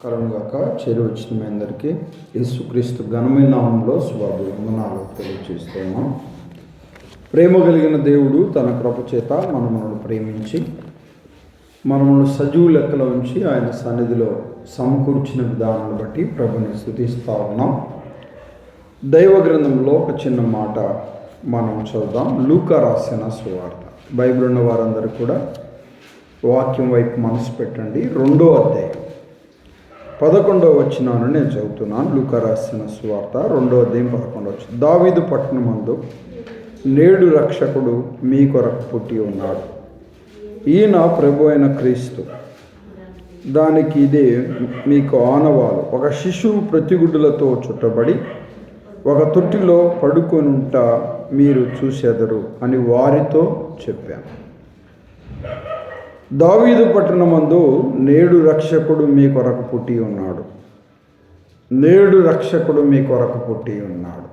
కలుగుగాక. చేరి వచ్చిన మీ అందరికీ యేసుక్రీస్తు ఘనమైన నామంలో శుభాభివందనాలు తెలియజేస్తున్నాం. ప్రేమ కలిగిన దేవుడు తన కృప చేత మనల్ని ప్రేమించి మనల్ని సజీవ లెక్కలో ఉంచి ఆయన సన్నిధిలో సమకూర్చిన విధానాన్ని బట్టి ప్రభుని స్తుతిస్తూ ఉన్నాం. దైవ గ్రంథంలో ఒక చిన్న మాట మనం చదువుదాం. లూకా రాసిన సువార్త. బైబిల్ ఉన్న వారందరూ కూడా వాక్యం వైపు మనసు పెట్టండి. 2వ అధ్యాయం 11వ వచనాన్ని నేను చదువుతున్నాను. లూకా రాసిన సువార్త 2వ అధ్యాయం 11వ వచనం. దావీదు పట్టణమందు నేడు రక్షకుడు మీ కొరకు పుట్టి ఉన్నాడు, ఈయన ప్రభు అయిన క్రీస్తు. దానికి ఇదే మీకు ఆనవాలు. ఒక శిశువు ప్రతిగుడ్డులతో చుట్టబడి ఒక తొట్టిలో పడుకొనుంట మీరు చూసెదరు అని వారితో చెప్పాను. దావీదు పట్టణమందు నేడు రక్షకుడు మీ కొరకు పుట్టి ఉన్నాడు. నేడు రక్షకుడు మీ కొరకు పుట్టి ఉన్నాడు.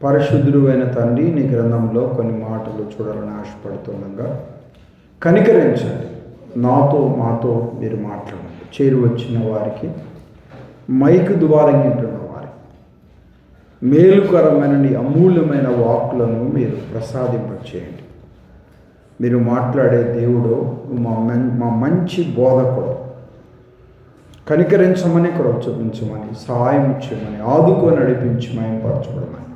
పరిశుద్ధుడు అయిన తండ్రి, నీ గ్రంథంలో కొన్ని మాటలు చూడాలని ఆశపడుతుండగా కనికరించండి. నాతో మాతో మీరు మాట్లాడండి. చేరి వచ్చిన వారికి, మైకు ద్వారా వింటున్న వారికి మేలుకరమైన నీ అమూల్యమైన వాక్కులను మీరు ప్రసాదింపచేయండి. మీరు మాట్లాడే దేవుడు, మా మంచి బోధకుడు, కనికరించమని, కృప చూపించమని, సహాయం చేయమని, ఆదుకొని నడిపించమని, పరచబడమని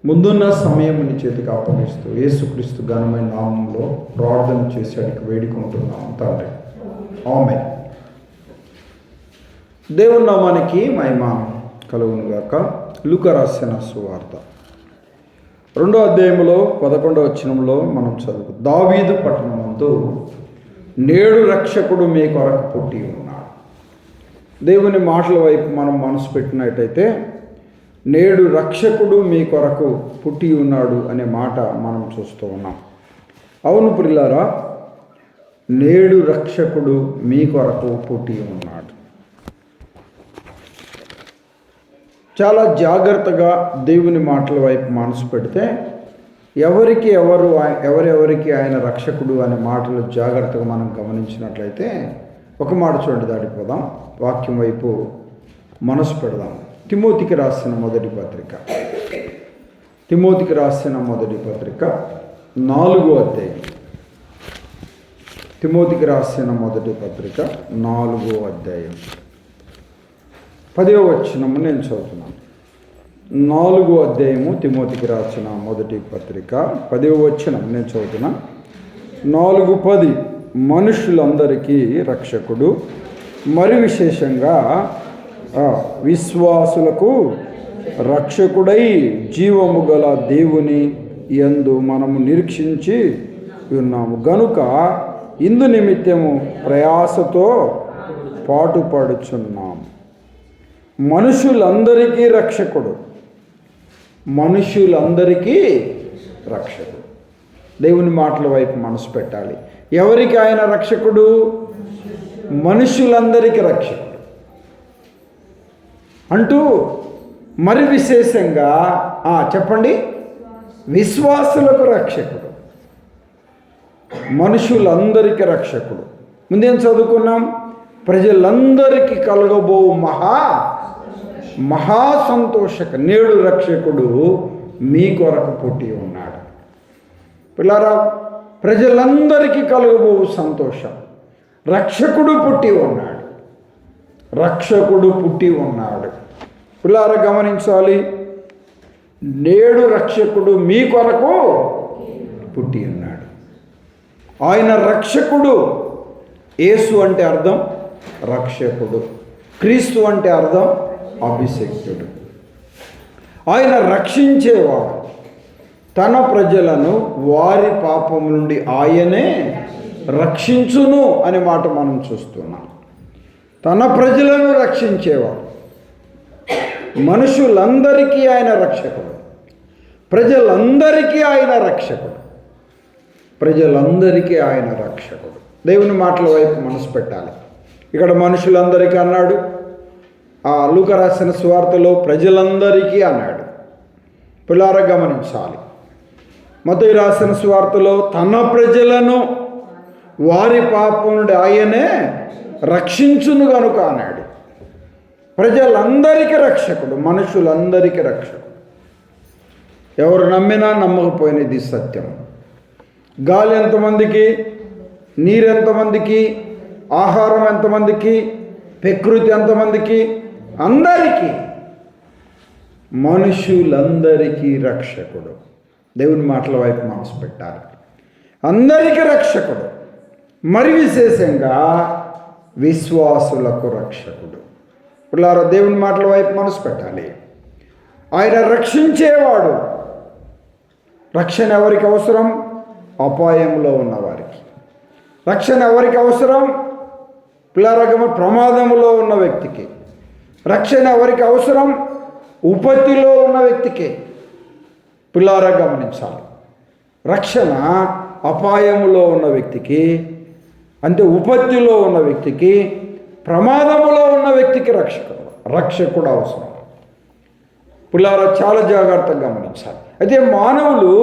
ముందున్న సమయం నీ చేతికి అప్పగిస్తూ యేసుక్రీస్తు ఘనమైన నామంలో ప్రార్థన చేసి అడిగి వేడుకుంటున్నాం తండ్రి. ఆమేన్. దేవుని నామానికి మహిమ కలుగునుగాక. లూకా రాసిన సువార్త 2వ అధ్యాయంలో 11వ వచనంలో మనం చదువు. దావీదు పట్టణమందు నేడు రక్షకుడు మీ కొరకు పుట్టి ఉన్నాడు. దేవుని మాటల వైపు మనం మనసు పెట్టినట్టయితే నేడు రక్షకుడు మీ కొరకు పుట్టి ఉన్నాడు అనే మాట మనం చూస్తూ ఉన్నాం. అవును ప్రియులారా, నేడు రక్షకుడు మీ కొరకు పుట్టి ఉన్నాడు. చాలా జాగ్రత్తగా దేవుని మాటల వైపు మనసు పెడితే ఎవరెవరికి ఆయన రక్షకుడు అనే మాటలు జాగ్రత్తగా మనం గమనించినట్లయితే ఒక మాట చూడండి, దాటిపోదాం. వాక్యం వైపు మనసు పెడదాం. తిమోతికి రాసిన మొదటి పత్రిక 4వ అధ్యాయం. తిమోతికి రాసిన మొదటి పత్రిక 4వ అధ్యాయం 10వ వచనము నేను చదువుతున్నాను. 4వ అధ్యాయము తిమోతికి రాసిన మొదటి పత్రిక 10వ వచనం నేను చదువుతున్నా. 4:10 మనుషులందరికీ రక్షకుడు, మరి విశేషంగా విశ్వాసులకు రక్షకుడై జీవము గల దేవుని యందు మనము నిరీక్షించి ఉన్నాము గనుక ఇందు నిమిత్తము ప్రయాసతో పాటుపడుచున్నాము. మనుషులందరికీ రక్షకుడు, మనుషులందరికీ రక్షకుడు. దేవుని మాటల వైపు మనసు పెట్టాలి. ఎవరికి ఆయన రక్షకుడు? మనుషులందరికీ రక్షకుడు అంటూ మరి విశేషంగా చెప్పండి, విశ్వాసులకు రక్షకుడు, మనుషులందరికీ రక్షకుడు. ముందేం చదువుకున్నాం? ప్రజలందరికీ కలగబో మహా సంతోషక నేడు రక్షకుడు మీ కొరకు పుట్టి ఉన్నాడు. పిల్లారా, ప్రజలందరికీ కలగబో సంతోషం, రక్షకుడు పుట్టి ఉన్నాడు. రక్షకుడు పుట్టి ఉన్నాడు. పిల్లారా గమనించాలి, నేడు రక్షకుడు మీ కొరకు పుట్టి ఉన్నాడు. ఆయన రక్షకుడు. యేసు అంటే అర్థం రక్షకుడు, క్రీస్తు అంటే అర్థం అభిషిక్తుడు. ఆయన రక్షించేవాడు. తన ప్రజలను వారి పాపం నుండి ఆయనే రక్షించును అనే మాట మనం చూస్తున్నాం. తన ప్రజలను రక్షించేవాడు. మనుషులందరికీ ఆయన రక్షకుడు, ప్రజలందరికీ ఆయన రక్షకుడు, ప్రజలందరికీ ఆయన రక్షకుడు. దేవుని మాటల వైపు మనసు పెట్టాలి. ఇక్కడ మనుషులందరికీ అన్నాడు, లూకా రాసిన సువార్తలో ప్రజలందరికీ అన్నాడు. పిల్లారా గమనించాలి. మత్తయి రాసిన సువార్తలో తన ప్రజలను వారి పాపం నుండి ఆయనే రక్షించును గనుక అన్నాడు. ప్రజలందరికీ రక్షకుడు, మనుషులందరికీ రక్షకుడు. ఎవరు నమ్మినా నమ్మకపోయినా ఇది సత్యం. గాలి ఎంతమందికి, నీరు ఎంతమందికి, ఆహారం ఎంతమందికి, ప్రకృతి ఎంతమందికి, అందరికీ, మనుషులందరికీ రక్షకుడు. దేవుని మాటల వైపు మనసు పెట్టాలి. అందరికీ రక్షకుడు, మరి విశేషంగా విశ్వాసులకు రక్షకుడు. పిల్లారా, దేవుని మాటల వైపు మనసు పెట్టాలి. ఆయన రక్షించేవాడు. రక్షణ ఎవరికి అవసరం? అపాయంలో ఉన్నవారికి. రక్షణ ఎవరికి అవసరం? పిల్లారగమ ప్రమాదంలో ఉన్న వ్యక్తికి. రక్షణ ఎవరికి అవసరం? ఉపత్తిలో ఉన్న వ్యక్తికి. పిల్లారా గమనించాలి. రక్షణ అపాయములో ఉన్న వ్యక్తికి, అంటే ఉపత్తిలో ఉన్న వ్యక్తికి, ప్రమాదములో ఉన్న వ్యక్తికి రక్షకుడు అవసరం. పిల్లారా చాలా జాగ్రత్తగా గమనించాలి. అయితే మానవులు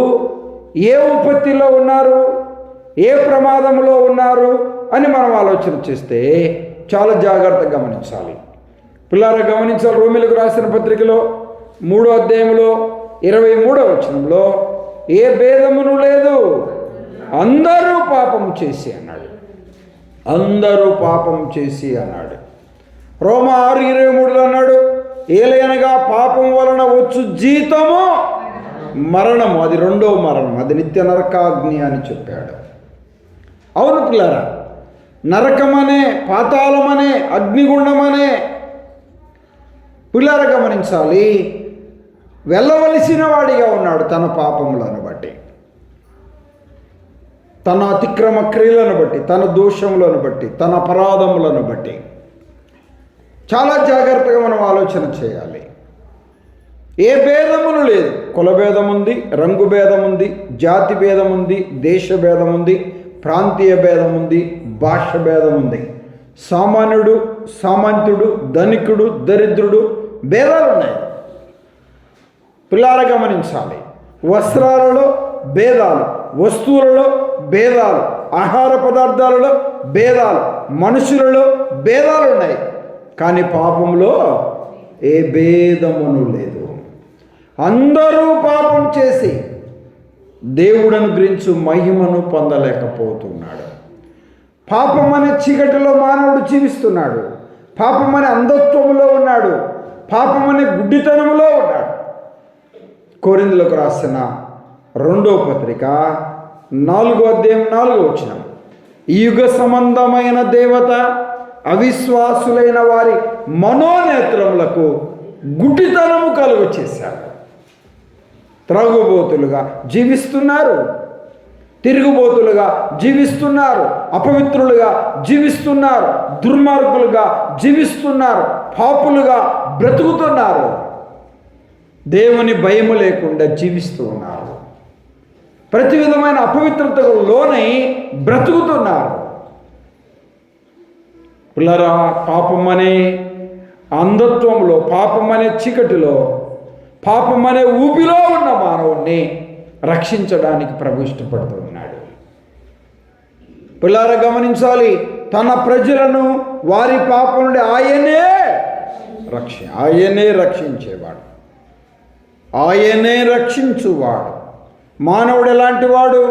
ఏ ఉపత్తిలో ఉన్నారు, ఏ ప్రమాదంలో ఉన్నారు అని మనం ఆలోచన చేస్తే చాలా జాగ్రత్తగా గమనించాలి. పిల్లారా గమనించాలి. రోమిలకు రాసిన పత్రికలో 3వ అధ్యాయంలో 23వ వచనంలో ఏ భేదమును లేదు, అందరూ పాపం చేసి అన్నాడు. అందరూ పాపం చేసి అన్నాడు. రోమా 6:23లో అన్నాడు, ఏలయనగా పాపం వలన వచ్చు జీతము మరణము, అది రెండవ మరణం, అది నిత్య నరకాగ్ని అని చెప్పాడు. అవును పిల్లారా, నరకమనే, పాతాళమనే, అగ్నిగుండమనే పిల్లారా గమనించాలి, వెళ్ళవలసిన వాడిగా ఉన్నాడు తన పాపములను బట్టి, తన అతిక్రమ క్రియలను బట్టి, తన దోషములను బట్టి, తన అపరాధములను బట్టి. చాలా జాగ్రత్తగా మనం ఆలోచన చేయాలి. ఏ భేదమును లేదు. కుల భేదం ఉంది, రంగు భేదం ఉంది, జాతి భేదం ఉంది, దేశ భేదం ఉంది, ప్రాంతీయ భేదం ఉంది, భాష భేదం ఉంది. సామాన్యుడు, సామంతుడు, ధనికుడు, దరిద్రుడు భేదాలు ఉన్నాయి. పిల్లారా గమనించాలి. వస్త్రాలలో భేదాలు, వస్తువులలో భేదాలు, ఆహార పదార్థాలలో భేదాలు, మనుషులలో భేదాలు ఉన్నాయి. కానీ పాపంలో ఏ భేదమును లేదు. అందరూ పాపం చేసి దేవుడు అనుగ్రహించు మహిమను పొందలేకపోతున్నాడు. పాపం అనే చీకటిలో మానవుడు జీవిస్తున్నాడు. పాపం అనే అంధత్వములో ఉన్నాడు. పాపం అనే గుడ్డితనములో ఉన్నాడు. కొరింథీయులకు రాసిన 2వ పత్రిక 4వ అధ్యాయం 4వ వచనం, ఈ యుగ సంబంధమైన దేవత అవిశ్వాసులైన వారి మనోనేత్రములకు గుడ్డితనము కలుగు చేశారు. త్రాగుబోతులుగా జీవిస్తున్నారు, తిరుగుబోతులుగా జీవిస్తున్నారు, అపవిత్రులుగా జీవిస్తున్నారు, దుర్మార్గులుగా జీవిస్తున్నారు, పాపులుగా బ్రతుకుతున్నారు, దేవుని భయము లేకుండా జీవిస్తూ ఉన్నారు, ప్రతి విధమైన అపవిత్రతకు లోనై బ్రతుకుతున్నారు. పిల్లరా, పాపమనే అంధత్వంలో, పాపమనే చీకటిలో, పాపమనే ఊపిలో ఉన్న మానవుణ్ణి రక్షించడానికి ప్రభు ఇష్టపడుతూ ఉన్నాడు. పిల్లరా గమనించాలి, తన ప్రజలను వారి పాపం నుండి ఆయనే రక్షించేవాడు, ఆయనే రక్షించువాడు. మానవుడు ఎలాంటి వాడు?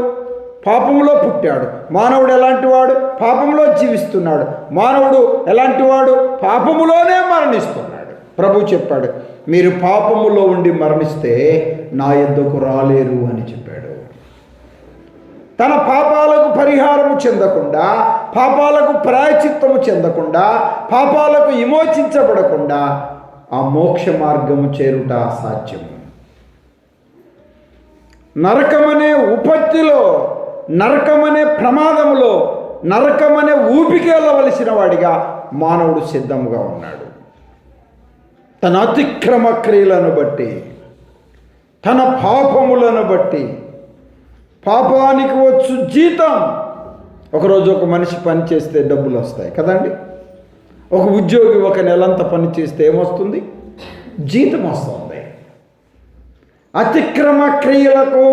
పాపంలో పుట్టాడు. మానవుడు ఎలాంటి వాడు? పాపంలో జీవిస్తున్నాడు. మానవుడు ఎలాంటి వాడు? పాపములోనే మరణిస్తున్నాడు. ప్రభు చెప్పాడు, మీరు పాపములో ఉండి మరణిస్తే నా యొద్దకు రాలేరు అని చెప్పాడు. తన పాపాలకు పరిహారము చెందకుండా, పాపాలకు ప్రాయచిత్తము చెందకుండా, పాపాలకు విమోచించబడకుండా ఆ మోక్ష మార్గము చేరుట అసాధ్యము. నరకమనే ఉపత్తిలో, నరకమనే ప్రమాదములో, నరకమనే ఊపికి వెళ్ళవలసిన వాడిగా మానవుడు సిద్ధంగా ఉన్నాడు. తన అతిక్రమ క్రియలను బట్టి, తన పాపములను బట్టి. పాపానికి వచ్చు జీతం. ఒకరోజు ఒక మనిషి పని చేస్తే డబ్బులు వస్తాయి కదండి. ఒక ఉద్యోగి ఒక నెలంతా పని చేస్తే ఏమొస్తుంది? జీతం వస్తుంది. అతిక్రమ క్రియలకు,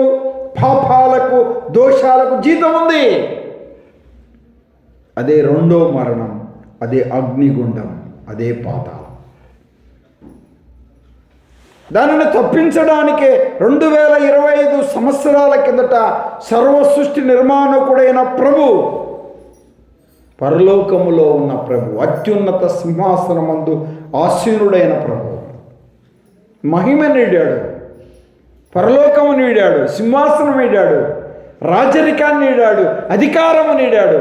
పాపాలకు, దోషాలకు జీతం ఉంది. అదే రెండో మరణం, అదే అగ్నిగుండం, అదే పాతాళం. దానిని తప్పించడానికే 2025 సంవత్సరాల కిందట సర్వ సృష్టి నిర్మాణకుడైన ప్రభు, పరలోకములో ఉన్న ప్రభు, అత్యున్నత సింహాసనమందు ఆసీనుడైన ప్రభు మహిమ నీడాడు, పరలోకము నీడాడు, సింహాసనం నీడాడు, రాజరికాన్ని నీడాడు, అధికారము నీడాడు.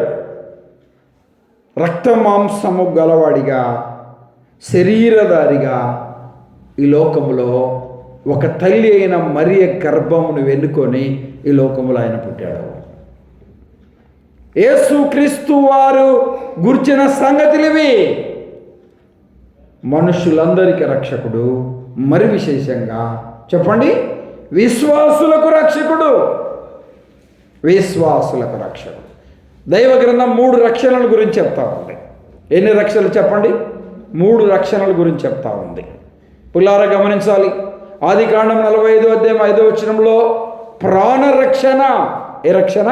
రక్త మాంసము గలవాడిగా, శరీరధారిగా ఈ లోకములో ఒక తల్లి అయిన మరియ గర్భమును వెన్నుకొని ఈ లోకములో ఆయన పుట్టాడు. యేసుక్రీస్తు వారు గుర్చిన సంగతులివి. మనుషులందరికీ రక్షకుడు, మరి విశేషంగా చెప్పండి, విశ్వాసులకు రక్షకుడు. విశ్వాసులకు రక్షకుడు. దైవ గ్రంథం 3 రక్షణల గురించి చెప్తా ఉంది. ఎన్ని రక్షణలు చెప్పండి? 3 రక్షణల గురించి చెప్తా ఉంది. పుల్లారా గమనించాలి. ఆదికాండం 45వ అధ్యాయం 5వ వచనంలో ప్రాణరక్షణ, ఏ రక్షణ?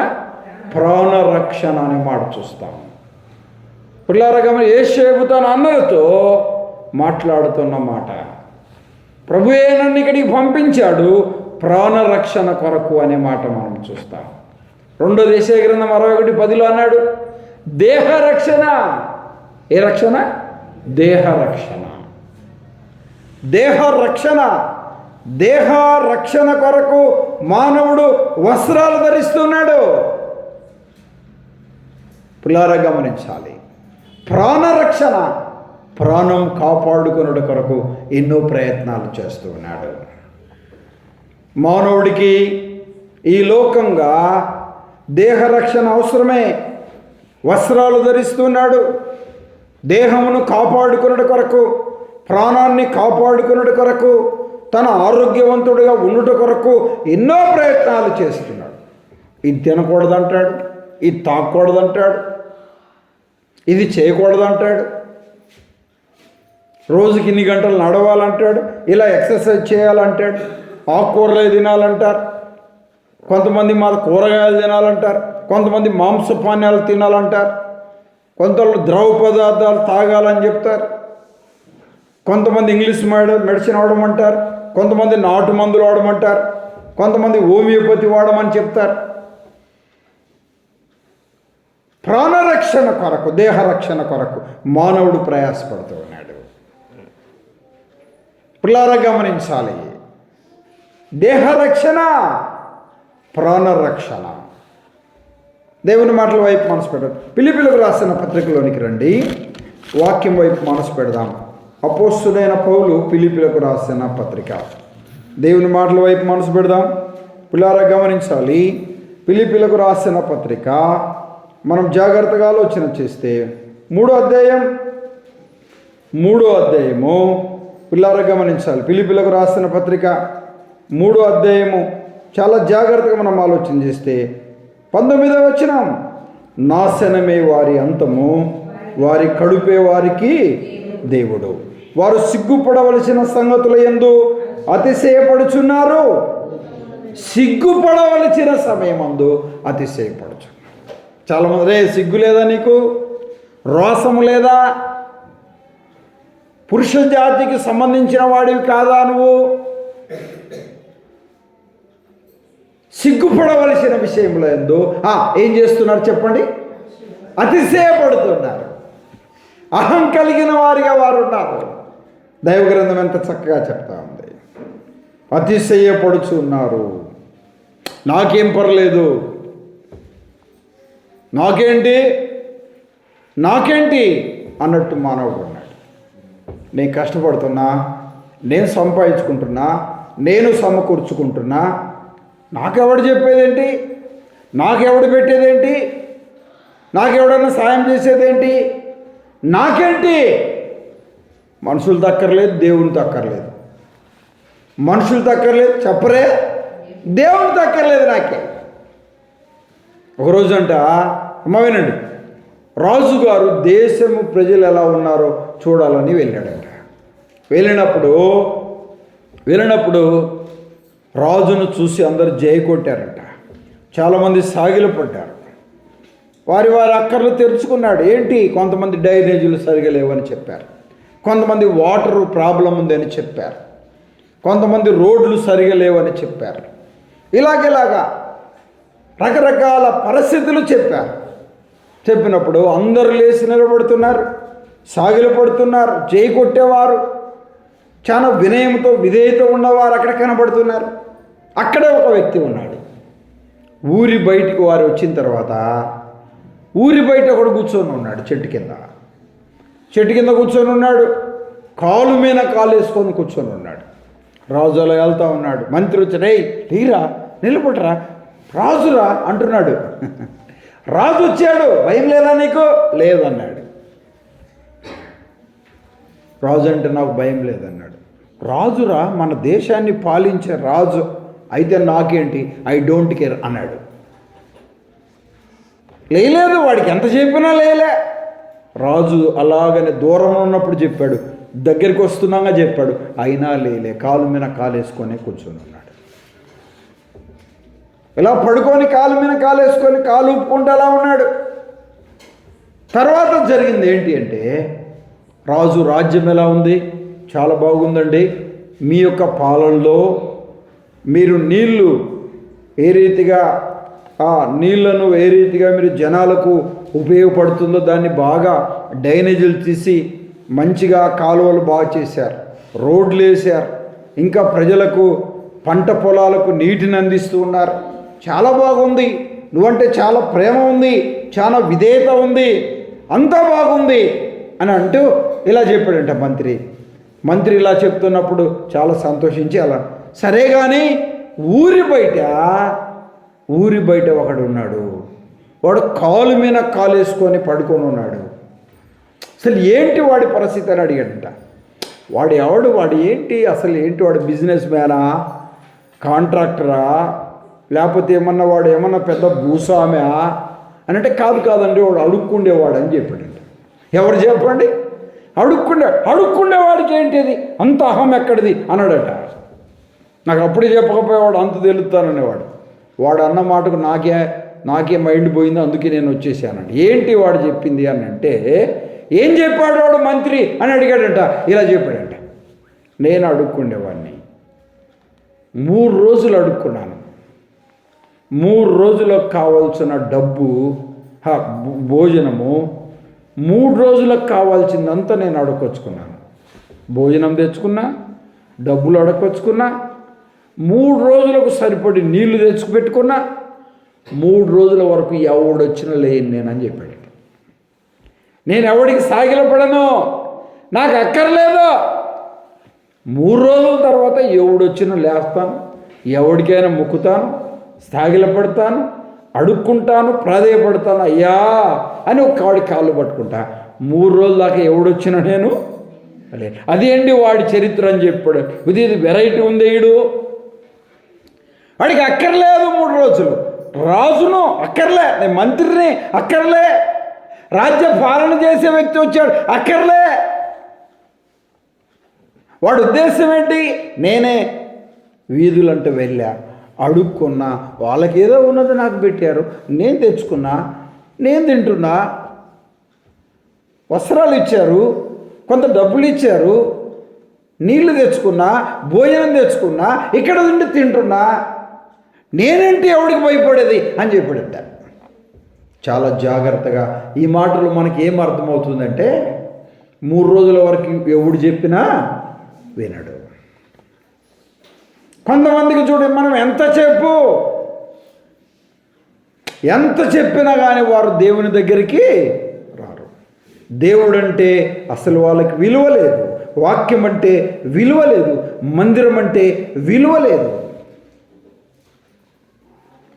ప్రాణరక్షణ అనే మాట చూస్తాం. పుల్లారా యేషేపు తన అన్నలతో మాట్లాడుతున్న మాట, ప్రభువే నన్ను ఇక్కడికి పంపించాడు ప్రాణరక్షణ కొరకు అనే మాట మనం చూస్తాం. 2వ యెషయా గ్రంథం 61:10 అన్నాడు దేహ రక్షణ. ఏ రక్షణ? దేహ రక్షణ. దేహ రక్షణ. దేహ రక్షణ కొరకు మానవుడు వస్త్రాలు ధరిస్తున్నాడు. పుల్లారా గమనించాలి. ప్రాణరక్షణ, ప్రాణం కాపాడుకున్నడు కొరకు ఎన్నో ప్రయత్నాలు చేస్తూ ఉన్నాడు. మానవుడికి ఈ లోకంగా దేహ రక్షణ అవసరమే. వస్త్రాలు ధరిస్తున్నాడు. దేహమును కాపాడుకున్నడు కొరకు, ప్రాణాన్ని కాపాడుకున్నడు కొరకు, తన ఆరోగ్యవంతుడిగా ఉండుట కొరకు ఎన్నో ప్రయత్నాలు చేస్తున్నాడు. ఇది తినకూడదంటాడు, ఇది తాగకూడదంటాడు, ఇది చేయకూడదంటాడు, రోజుకి ఇన్ని గంటలు నడవాలంటాడు, ఇలా ఎక్సర్సైజ్ చేయాలంటాడు, ఆకుకూరలే తినాలంటారు, కొంతమంది కూరగాయలు తినాలంటారు, కొంతమంది మాంసపాన్యాలు తినాలంటారు, కొంతమంది ద్రవ పదార్థాలు తాగాలని చెప్తారు, కొంతమంది ఇంగ్లీష్ మెడిసిన్ వాడమంటారు, కొంతమంది నాటు మందులు వాడమంటారు, కొంతమంది హోమియోపతి వాడమని చెప్తారు. ప్రాణరక్షణ కొరకు, దేహ రక్షణ కొరకు మానవుడు ప్రయాసపడుతూ ఉన్నాడు. పుల్లారా గమనించాలి. దేహ రక్షణ, ప్రాణరక్షణ. దేవుని మాటల వైపు మనసు పెడదాం. ఫిలిప్పీయులకు రాసిన పత్రికలోనికి రండి, వాక్యం వైపు మనసు పెడదాం. అపోస్తుడైన పౌలు ఫిలిప్పీయులకు రాసిన పత్రిక. దేవుని మాటల వైపు మనసు పెడదాం. పుల్లారా గమనించాలి. ఫిలిప్పీయులకు రాసిన పత్రిక మనం జాగ్రత్తగా ఆలోచన చేస్తే 3వ అధ్యాయము పిల్లారా గమనించాలి. ఫిలిప్పీయులకు రాసిన పత్రిక 3వ అధ్యాయము చాలా జాగ్రత్తగా మనం ఆలోచన చేస్తే 19వ వచనం, నాశనమే వారి అంతము, వారి కడుపే వారికి దేవుడు, వారు సిగ్గుపడవలసిన సంగతుల యందు అతిశయపడుచున్నారు. సిగ్గుపడవలసిన సమయమందు అతిశయపడుచు. చాలామంది, రే సిగ్గు లేదా నీకు, రోసము లేదా, పురుష జాతికి సంబంధించిన వాడివి కాదా నువ్వు, సిగ్గుపడవలసిన విషయంలో ఎందు ఏం చేస్తున్నారు చెప్పండి? అతిశయపడుతున్నారు. అహం కలిగిన వారిగా వారు ఉన్నారు. దైవగ్రంథం ఎంత చక్కగా చెప్తా ఉంది. అతిశయపడుచున్నారు. నాకేం పర్లేదు, నాకేంటి అన్నట్టు మానవుడు ఉన్నాడు. నేను కష్టపడుతున్నా, నేను సంపాదించుకుంటున్నా, నేను సమకూర్చుకుంటున్నా, నాకెవడు చెప్పేదేంటి, నాకెవడు పెట్టేదేంటి, నాకెవడన్నా సాయం చేసేదేంటి, నాకేంటి. మనుషులు దక్కర్లేదు, దేవుని దక్కర్లేదు. మనుషులు దక్కర్లేదు చెప్పరే, దేవుని దక్కర్లేదు నాకే. ఒకరోజంట అమ్మ వినండి, రాజుగారు దేశము ప్రజలు ఎలా ఉన్నారో చూడాలని వెళ్ళాడంట. వెళ్ళినప్పుడు రాజును చూసి అందరు జయ కొట్టారంట. చాలామంది సాగిలపడ్డారు. వారి అక్కర్లు తెరుచుకున్నాడు. ఏంటి? కొంతమంది డ్రైనేజీలు సరిగా లేవని చెప్పారు, కొంతమంది వాటర్ ప్రాబ్లం ఉందని చెప్పారు, కొంతమంది రోడ్లు సరిగా లేవని చెప్పారు. ఇలాగ రకరకాల పరిస్థితులు చెప్పారు. చెప్పినప్పుడు అందరూ లేచి నిలబడుతున్నారు, సాగిలు పడుతున్నారు, చేయి కొట్టేవారు, చాలా వినయంతో విధేయత ఉన్నవారు అక్కడ కనబడుతున్నారు. అక్కడే ఒక వ్యక్తి ఉన్నాడు. ఊరి బయటికి వారు వచ్చిన తర్వాత ఊరి బయట ఒకడు కూర్చొని ఉన్నాడు. చెట్టు కింద కూర్చొని ఉన్నాడు. కాలు మీద కాలు వేసుకొని కూర్చొని ఉన్నాడు. రాజు అలా వెళ్తా ఉన్నాడు. మంత్రి వచ్చి, రేయ్ లేరా, నిలబడరా, రాజురా అంటున్నాడు. రాజు వచ్చాడు, భయం లేదా నీకు? లేదన్నాడు. రాజు అంటే నాకు భయం లేదన్నాడు. రాజురా, మన దేశాన్ని పాలించే రాజు, అయితే నాకేంటి, ఐ డోంట్ కేర్ అన్నాడు. లేదు, వాడికి ఎంత చెప్పినా లేలే. రాజు అలాగనే దూరంలో ఉన్నప్పుడు చెప్పాడు, దగ్గరికి వస్తున్నాగా చెప్పాడు, అయినా లేలే. కాలు మీద కాలు వేసుకొని కూర్చొని ఉన్నాడు. ఇలా పడుకొని కాలు మీద కాలు వేసుకొని కాలు ఊపుకుంటూ అలా ఉన్నాడు. తర్వాత జరిగింది ఏంటి అంటే, రాజు రాజ్యం ఎలా ఉంది? చాలా బాగుందండి. మీ యొక్క పాలనలో మీరు నీళ్లు ఏ రీతిగా, ఆ నీళ్లను ఏ రీతిగా మీరు జనాలకు ఉపయోగపడుతుందో దాన్ని బాగా డ్రైనేజీలు తీసి మంచిగా కాలువలు బాగా చేశారు, రోడ్లు వేశారు, ఇంకా ప్రజలకు పంట పొలాలకు నీటిని అందిస్తూ ఉన్నారు. చాలా బాగుంది, నువ్వంటే చాలా ప్రేమ ఉంది, చాలా విధేయత ఉంది, అంతా బాగుంది అని అంటూ ఇలా చెప్పాడంట మంత్రి. మంత్రి ఇలా చెప్తున్నప్పుడు చాలా సంతోషించి అలా, సరే కానీ ఊరి బయట ఒకడు ఉన్నాడు. వాడు కాలు మీద కాలు వేసుకొని పడుకొని ఉన్నాడు. అసలు ఏంటి వాడి పరిస్థితి అని అడిగాడంట. వాడు ఏంటి, అసలు ఏంటి, వాడు బిజినెస్ మ్యానా, కాంట్రాక్టరా, లేకపోతే ఏమన్నా పెద్ద భూస్వామ్యా అని అంటే, కాదండి, వాడు అడుక్కుండేవాడు అని చెప్పాడంట. ఎవరు చెప్పండి? అడుక్కుండేవాడికి ఏంటిది, అంత అహం ఎక్కడిది అన్నాడట. నాకు అప్పుడే చెప్పకపోయేవాడు, అంత తెలుస్తాననేవాడు. వాడు అన్న మాటకు నాకే మైండ్ పోయింది, అందుకే నేను వచ్చేసానండి. ఏంటి వాడు చెప్పింది అని అంటే, ఏం చెప్పాడు వాడు మంత్రి అని అడిగాడంట. ఇలా చెప్పాడంట, నేను అడుక్కుండేవాడిని, 3 రోజులు అడుక్కున్నాను, 3 రోజులకు కావాల్సిన డబ్బు, భోజనము, 3 రోజులకు కావాల్సిందంతా నేను అడుక్కొచ్చుకున్నాను. భోజనం తెచ్చుకున్నా, డబ్బులు అడుక్కొచ్చుకున్నా, 3 రోజులకు సరిపడి నీళ్లు తెచ్చుకుపెట్టుకున్నా, 3 రోజుల వరకు ఎవడొచ్చినా లేని నేనని చెప్పాడు. నేను ఎవడికి సాగిలపడను, నాకు అక్కర్లేదు. 3 రోజుల తర్వాత ఎవడొచ్చినా లేస్తాను, ఎవరికైనా మొక్కుతాను, సాగిలపడతాను, అడుక్కుంటాను, ప్రాధేయపడతాను, అయ్యా అని వాడి కాళ్ళు పట్టుకుంటా. 3 రోజుల దాకా ఎవడొచ్చినా నేను లేదు. అదేంటి వాడి చరిత్ర అని చెప్పాడు. ఇది వెరైటీ ఉంది. వాడికి అక్కర్లేదు 3 రోజులు. రాజును అక్కర్లే, నేను మంత్రిని అక్కర్లే, రాజ్య పాలన చేసే వ్యక్తి వచ్చాడు అక్కర్లే. వాడి ఉద్దేశం ఏంటి? నేనే వీధులంటూ వెళ్ళా, అడుక్కున్నా, వాళ్ళకి ఏదో ఉన్నది నాకు పెట్టారు, నేను తెచ్చుకున్నా, నేను తింటున్నా, వస్త్రాలు ఇచ్చారు, కొంత డబ్బులు ఇచ్చారు, నీళ్లు తెచ్చుకున్నా, భోజనం తెచ్చుకున్నా, ఇక్కడ ఉండి తింటున్నా, నేనేంటి ఎవడికి భయపడేది అని చెప్పాడంట. చాలా జాగ్రత్తగా ఈ మాటలు మనకి ఏం అర్థమవుతుందంటే, 3 రోజుల వరకు ఎవడు చెప్పినా వినడు. కొంతమందికి చూడండి, మనం ఎంత చెప్పినా కానీ వారు దేవుని దగ్గరికి రారు. దేవుడంటే అసలు వాళ్ళకి విలువ లేదు, వాక్యం అంటే విలువ లేదు, మందిరం అంటే విలువ లేదు.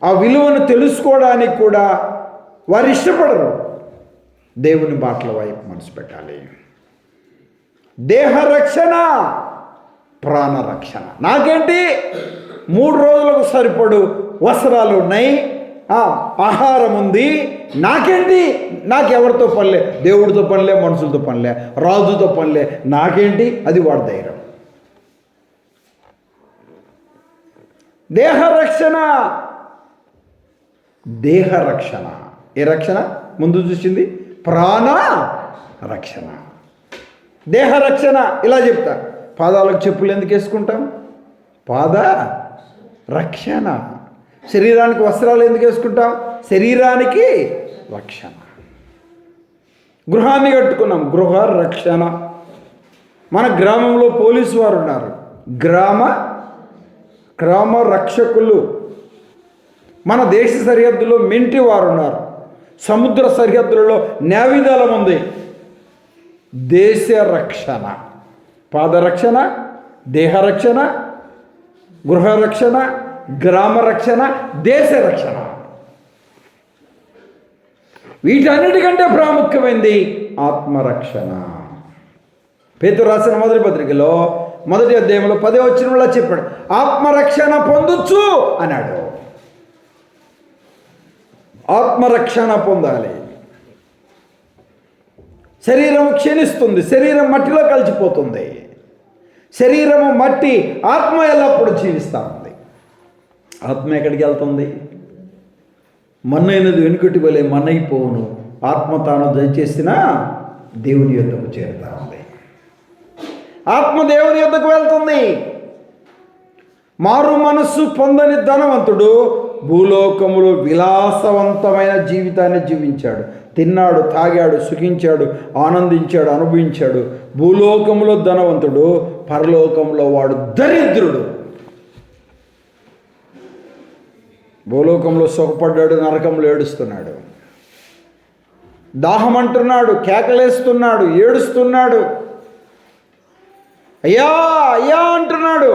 ఆ విలువను తెలుసుకోవడానికి కూడా వారు ఇష్టపడరు. దేవుని మాటల వైపు మనసు పెట్టాలి. దేహ రక్షణ, ప్రాణ రక్షణ. నాకేంటి, 3 రోజులకు సరిపడు వస్త్రాలు ఉన్నాయి, ఆహారం ఉంది, నాకేంటి, నాకెవరితో పనిలే, దేవుడితో పనిలే, మనుషులతో పనిలే, రాజుతో పనిలే, నాకేంటి, అది వాడి ధైర్యం. దేహ రక్షణ ఏ రక్షణ ముందు చూసింది? ప్రాణ రక్షణ, దేహ రక్షణ. ఇలా చెప్తా. పాదాలకు చెప్పులు ఎందుకు వేసుకుంటాం? పాద రక్షణ. శరీరానికి వస్త్రాలు ఎందుకు వేసుకుంటాం? శరీరానికి రక్షణ. గృహాన్ని కట్టుకున్నాం, గృహ రక్షణ. మన గ్రామంలో పోలీసు వారు ఉన్నారు, గ్రామ రక్షకులు. మన దేశ సరిహద్దులో మిలిటరీ వారు ఉన్నారు, సముద్ర సరిహద్దులలో నేవిదళం ఉంది. దేశ రక్షణ, పాదరక్షణ, దేహ రక్షణ, గృహ రక్షణ, గ్రామ రక్షణ, దేశ రక్షణ. వీటన్నిటికంటే ప్రాముఖ్యమైనది ఆత్మరక్షణ. పేతురు రాసిన మొదటి పత్రికలో 1వ అధ్యాయంలో 10వ వచనంలో చెప్పాడు, ఆత్మరక్షణ పొందొచ్చు అన్నాడు. ఆత్మరక్షణ పొందాలి. శరీరం క్షీణిస్తుంది, శరీరం మట్టిలో కలిసిపోతుంది. శరీరము మట్టి, ఆత్మ ఎల్లప్పుడూ జీవిస్తూ ఉంది. ఆత్మ ఎక్కడికి వెళ్తుంది? మన్నైనది వెనుకటి వలె మన్నైపోవును, ఆత్మ తాను దయచేసిన దేవుని యొద్దకు చేరుతా ఉంది. ఆత్మ దేవుని యొద్దకు వెళ్తుంది. మారు మనస్సు పొందని ధనవంతుడు భూలోకములో విలాసవంతమైన జీవితాన్ని జీవించాడు. తిన్నాడు, తాగాడు, సుఖించాడు, ఆనందించాడు, అనుభవించాడు. భూలోకములో ధనవంతుడు, పరలోకంలో వాడు దరిద్రుడు. భూలోకంలో సుఖపడ్డాడు, నరకంలో ఏడుస్తున్నాడు. దాహం అంటున్నాడు, కేకలేస్తున్నాడు, ఏడుస్తున్నాడు, అయ్యా అయ్యా అంటున్నాడు.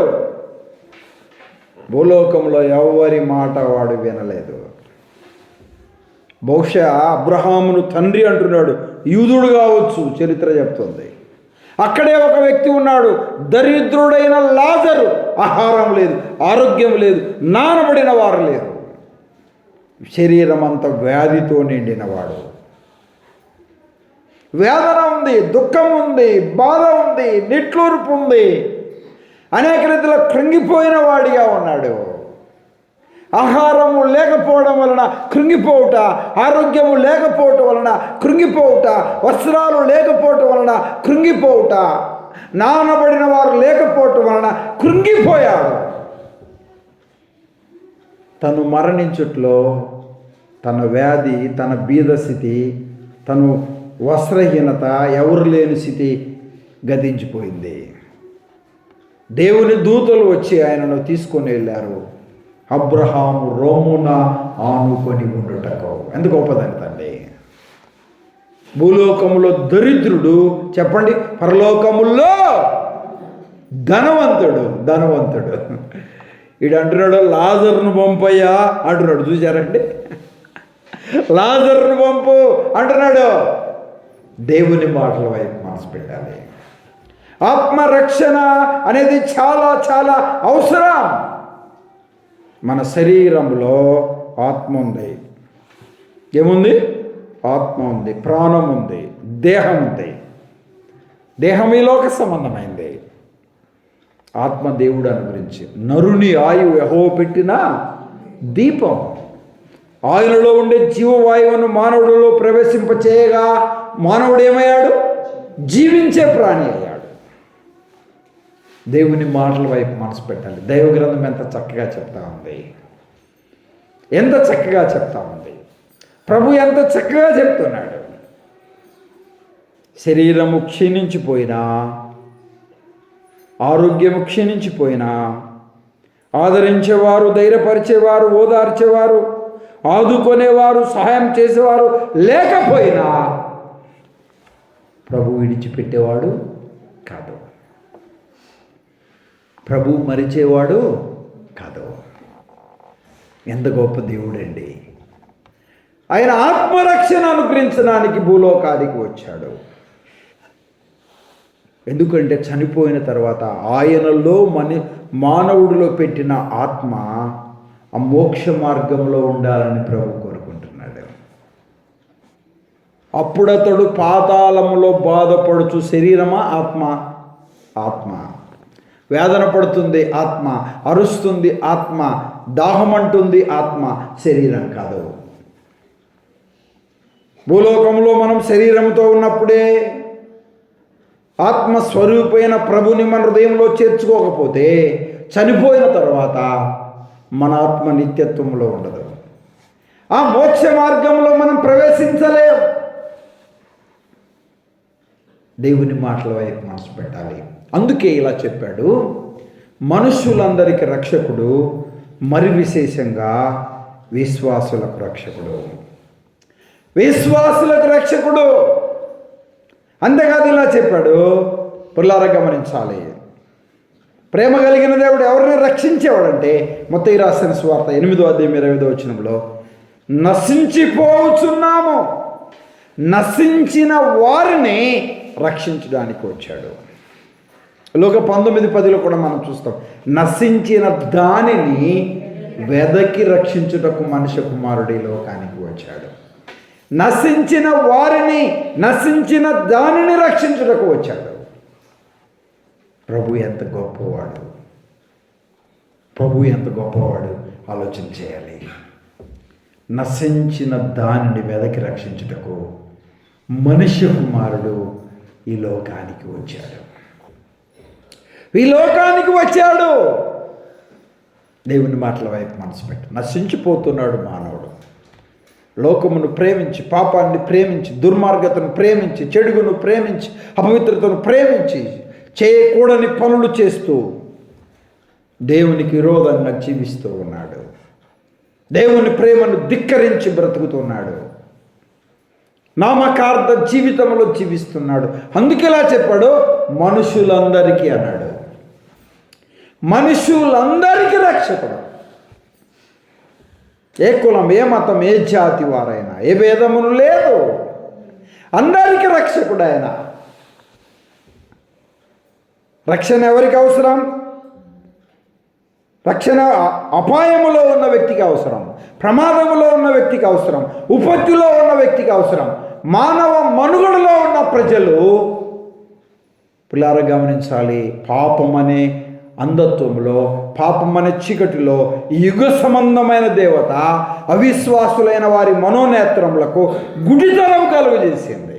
భూలోకంలో ఎవరి మాట వాడు వినలేదు. బహుశా అబ్రహామును తండ్రి అంటున్నాడు, యూదుడు కావచ్చు, చరిత్ర చెప్తుంది. అక్కడే ఒక వ్యక్తి ఉన్నాడు, దరిద్రుడైన లాజరు. ఆహారం లేదు, ఆరోగ్యం లేదు, నానబడిన వారు లేరు. శరీరం అంతా వ్యాధితో నిండినవాడు. వేదన ఉంది, దుఃఖం ఉంది, బాధ ఉంది, నిట్టూర్పు ఉంది. అనేక రీతిలో కృంగిపోయిన వాడిగా ఉన్నాడు. ఆహారము లేకపోవడం వలన కృంగిపోవుట, ఆరోగ్యము లేకపోవటం వలన కృంగిపోవుట, వస్త్రాలు లేకపోవటం వలన కృంగిపోవుట, నానబడిన వారు లేకపోవటం వలన కృంగిపోయాడు. తను మరణించుట్లో తన వ్యాధి, తన బీదస్థితి, తను వస్త్రహీనత, ఎవరు లేని స్థితి గతించిపోయింది. దేవుని దూతలు వచ్చి ఆయనను తీసుకొని వెళ్ళారు. అబ్రహాము రోమున ఆనుకొని ఉండుటకు. ఎంత గొప్పదని తండ్రి. భూలోకములో దరిద్రుడు, చెప్పండి, పరలోకముల్లో ధనవంతుడు. వీడు అంటున్నాడు, లాజరును పంపయ్యా అంటున్నాడు. చూశారండి, లాజరును పంపు అంటున్నాడు. దేవుని మాటల వైపు మనసు పెట్టాలి. ఆత్మరక్షణ అనేది చాలా చాలా అవసరం. మన శరీరంలో ఆత్మ ఉంది. ఏముంది? ఆత్మ ఉంది, ప్రాణం ఉంది, దేహం ఉంది. దేహం ఈ లోక సంబంధమైంది. ఆత్మ దేవుడు అనుగురించి. నరుని ఆయువు యెహోవా పెట్టిన దీపం. ఆయనలో ఉండే జీవవాయువును మానవుడిలో ప్రవేశింపచేయగా మానవుడు ఏమయ్యాడు? జీవించే ప్రాణి అయ్యాడు. దేవుని మాటల వైపు మనసు పెట్టాలి. దైవ గ్రంథం ఎంత చక్కగా చెప్తా ఉంది, ఎంత చక్కగా చెప్తా ఉంది. ప్రభు ఎంత చక్కగా చెప్తున్నాడు. శరీరము క్షీణించిపోయినా, ఆరోగ్యము క్షీణించిపోయినా, ఆదరించేవారు, ధైర్యపరిచేవారు, ఓదార్చేవారు, ఆదుకునేవారు, సహాయం చేసేవారు లేకపోయినా ప్రభు విడిచిపెట్టేవాడు కాదు, ప్రభు మరిచేవాడు కాదు. ఎంత గొప్ప దేవుడండి. ఆయన ఆత్మరక్షణ అనుగ్రహించడానికి భూలోకానికి వచ్చాడు. ఎందుకంటే చనిపోయిన తర్వాత ఆయనలో మానవుడిలో పెట్టిన ఆత్మ ఆ మోక్ష మార్గంలో ఉండాలని ప్రభు కోరుకుంటున్నాడు. అప్పుడతడు పాతాళములో బాధపడుచు, శరీరమా ఆత్మ వేదన పడుతుంది, ఆత్మ అరుస్తుంది, ఆత్మ దాహం అంటుంది, ఆత్మ, శరీరం కాదు. భూలోకంలో మనం శరీరంతో ఉన్నప్పుడే ఆత్మస్వరూపైన ప్రభుని మన హృదయంలో చేర్చుకోకపోతే చనిపోయిన తర్వాత మన ఆత్మ నిత్యత్వంలో ఉండదు. ఆ మోక్ష మార్గంలో మనం ప్రవేశించలేం. దేవుని మాటల వైపు మనసు పెట్టాలి. అందుకే ఇలా చెప్పాడు, మనుషులందరికీ రక్షకుడు, మరి విశేషంగా విశ్వాసులకు రక్షకుడు. విశ్వాసులకు రక్షకుడు. అంతేకాదు ఇలా చెప్పాడు, పుల్లారా గమనించాలి. ప్రేమ కలిగిన దేవుడు ఎవరిని రక్షించేవాడంటే మత్తయి రాసిన సువార్త 8:25 నశించిపోతున్నాము, నశించిన వారిని రక్షించడానికి వచ్చాడు. లోక 19:10 కూడా మనం చూస్తాం, నశించిన దానిని వెదకి రక్షించుటకు మనుష్య కుమారుడు ఈ లోకానికి వచ్చాడు. నశించిన వారిని, నశించిన దానిని రక్షించుటకు వచ్చాడు. ప్రభు ఎంత గొప్పవాడు, ప్రభు ఎంత గొప్పవాడు ఆలోచన చేయాలి. నశించిన దానిని వెదకి రక్షించుటకు మనుష్య కుమారుడు ఈ లోకానికి వచ్చాడు. ఈ లోకానికి వచ్చాడు. దేవుని మాటల వైపు మనసు పెట్టి నశించిపోతున్నాడు మానవుడు. లోకమును ప్రేమించి, పాపాన్ని ప్రేమించి, దుర్మార్గతను ప్రేమించి, చెడుగును ప్రేమించి, అపవిత్రతను ప్రేమించి, చేయకూడని పనులు చేస్తూ దేవునికి విరోధంగా జీవిస్తూ ఉన్నాడు. దేవుని ప్రేమను ధిక్కరించి బ్రతుకుతున్నాడు. నామకార్థ జీవితంలో జీవిస్తున్నాడు. అందుకే ఇలా చెప్పాడు, మనుషులందరికీ అన్నాడు. మనుషులందరికీ రక్షకుడు. ఏ కులం, ఏ మతం, ఏ జాతి వారైనా, ఏ భేదమును లేదు, అందరికీ రక్షకుడు ఆయన. రక్షణ ఎవరికి అవసరం? రక్షణ అపాయములో ఉన్న వ్యక్తికి అవసరం, ప్రమాదములో ఉన్న వ్యక్తికి అవసరం, ఉపత్తిలో ఉన్న వ్యక్తికి అవసరం. మానవ మనుగడలో ఉన్న ప్రజలు పిల్లారా గమనించాలి. పాపమనే అంధత్వంలో, పాపమనే చీకటిలో ఈ యుగ సంబంధమైన దేవత అవిశ్వాసులైన వారి మనోనేత్రములకు గుడితనం కలుగజేసింది.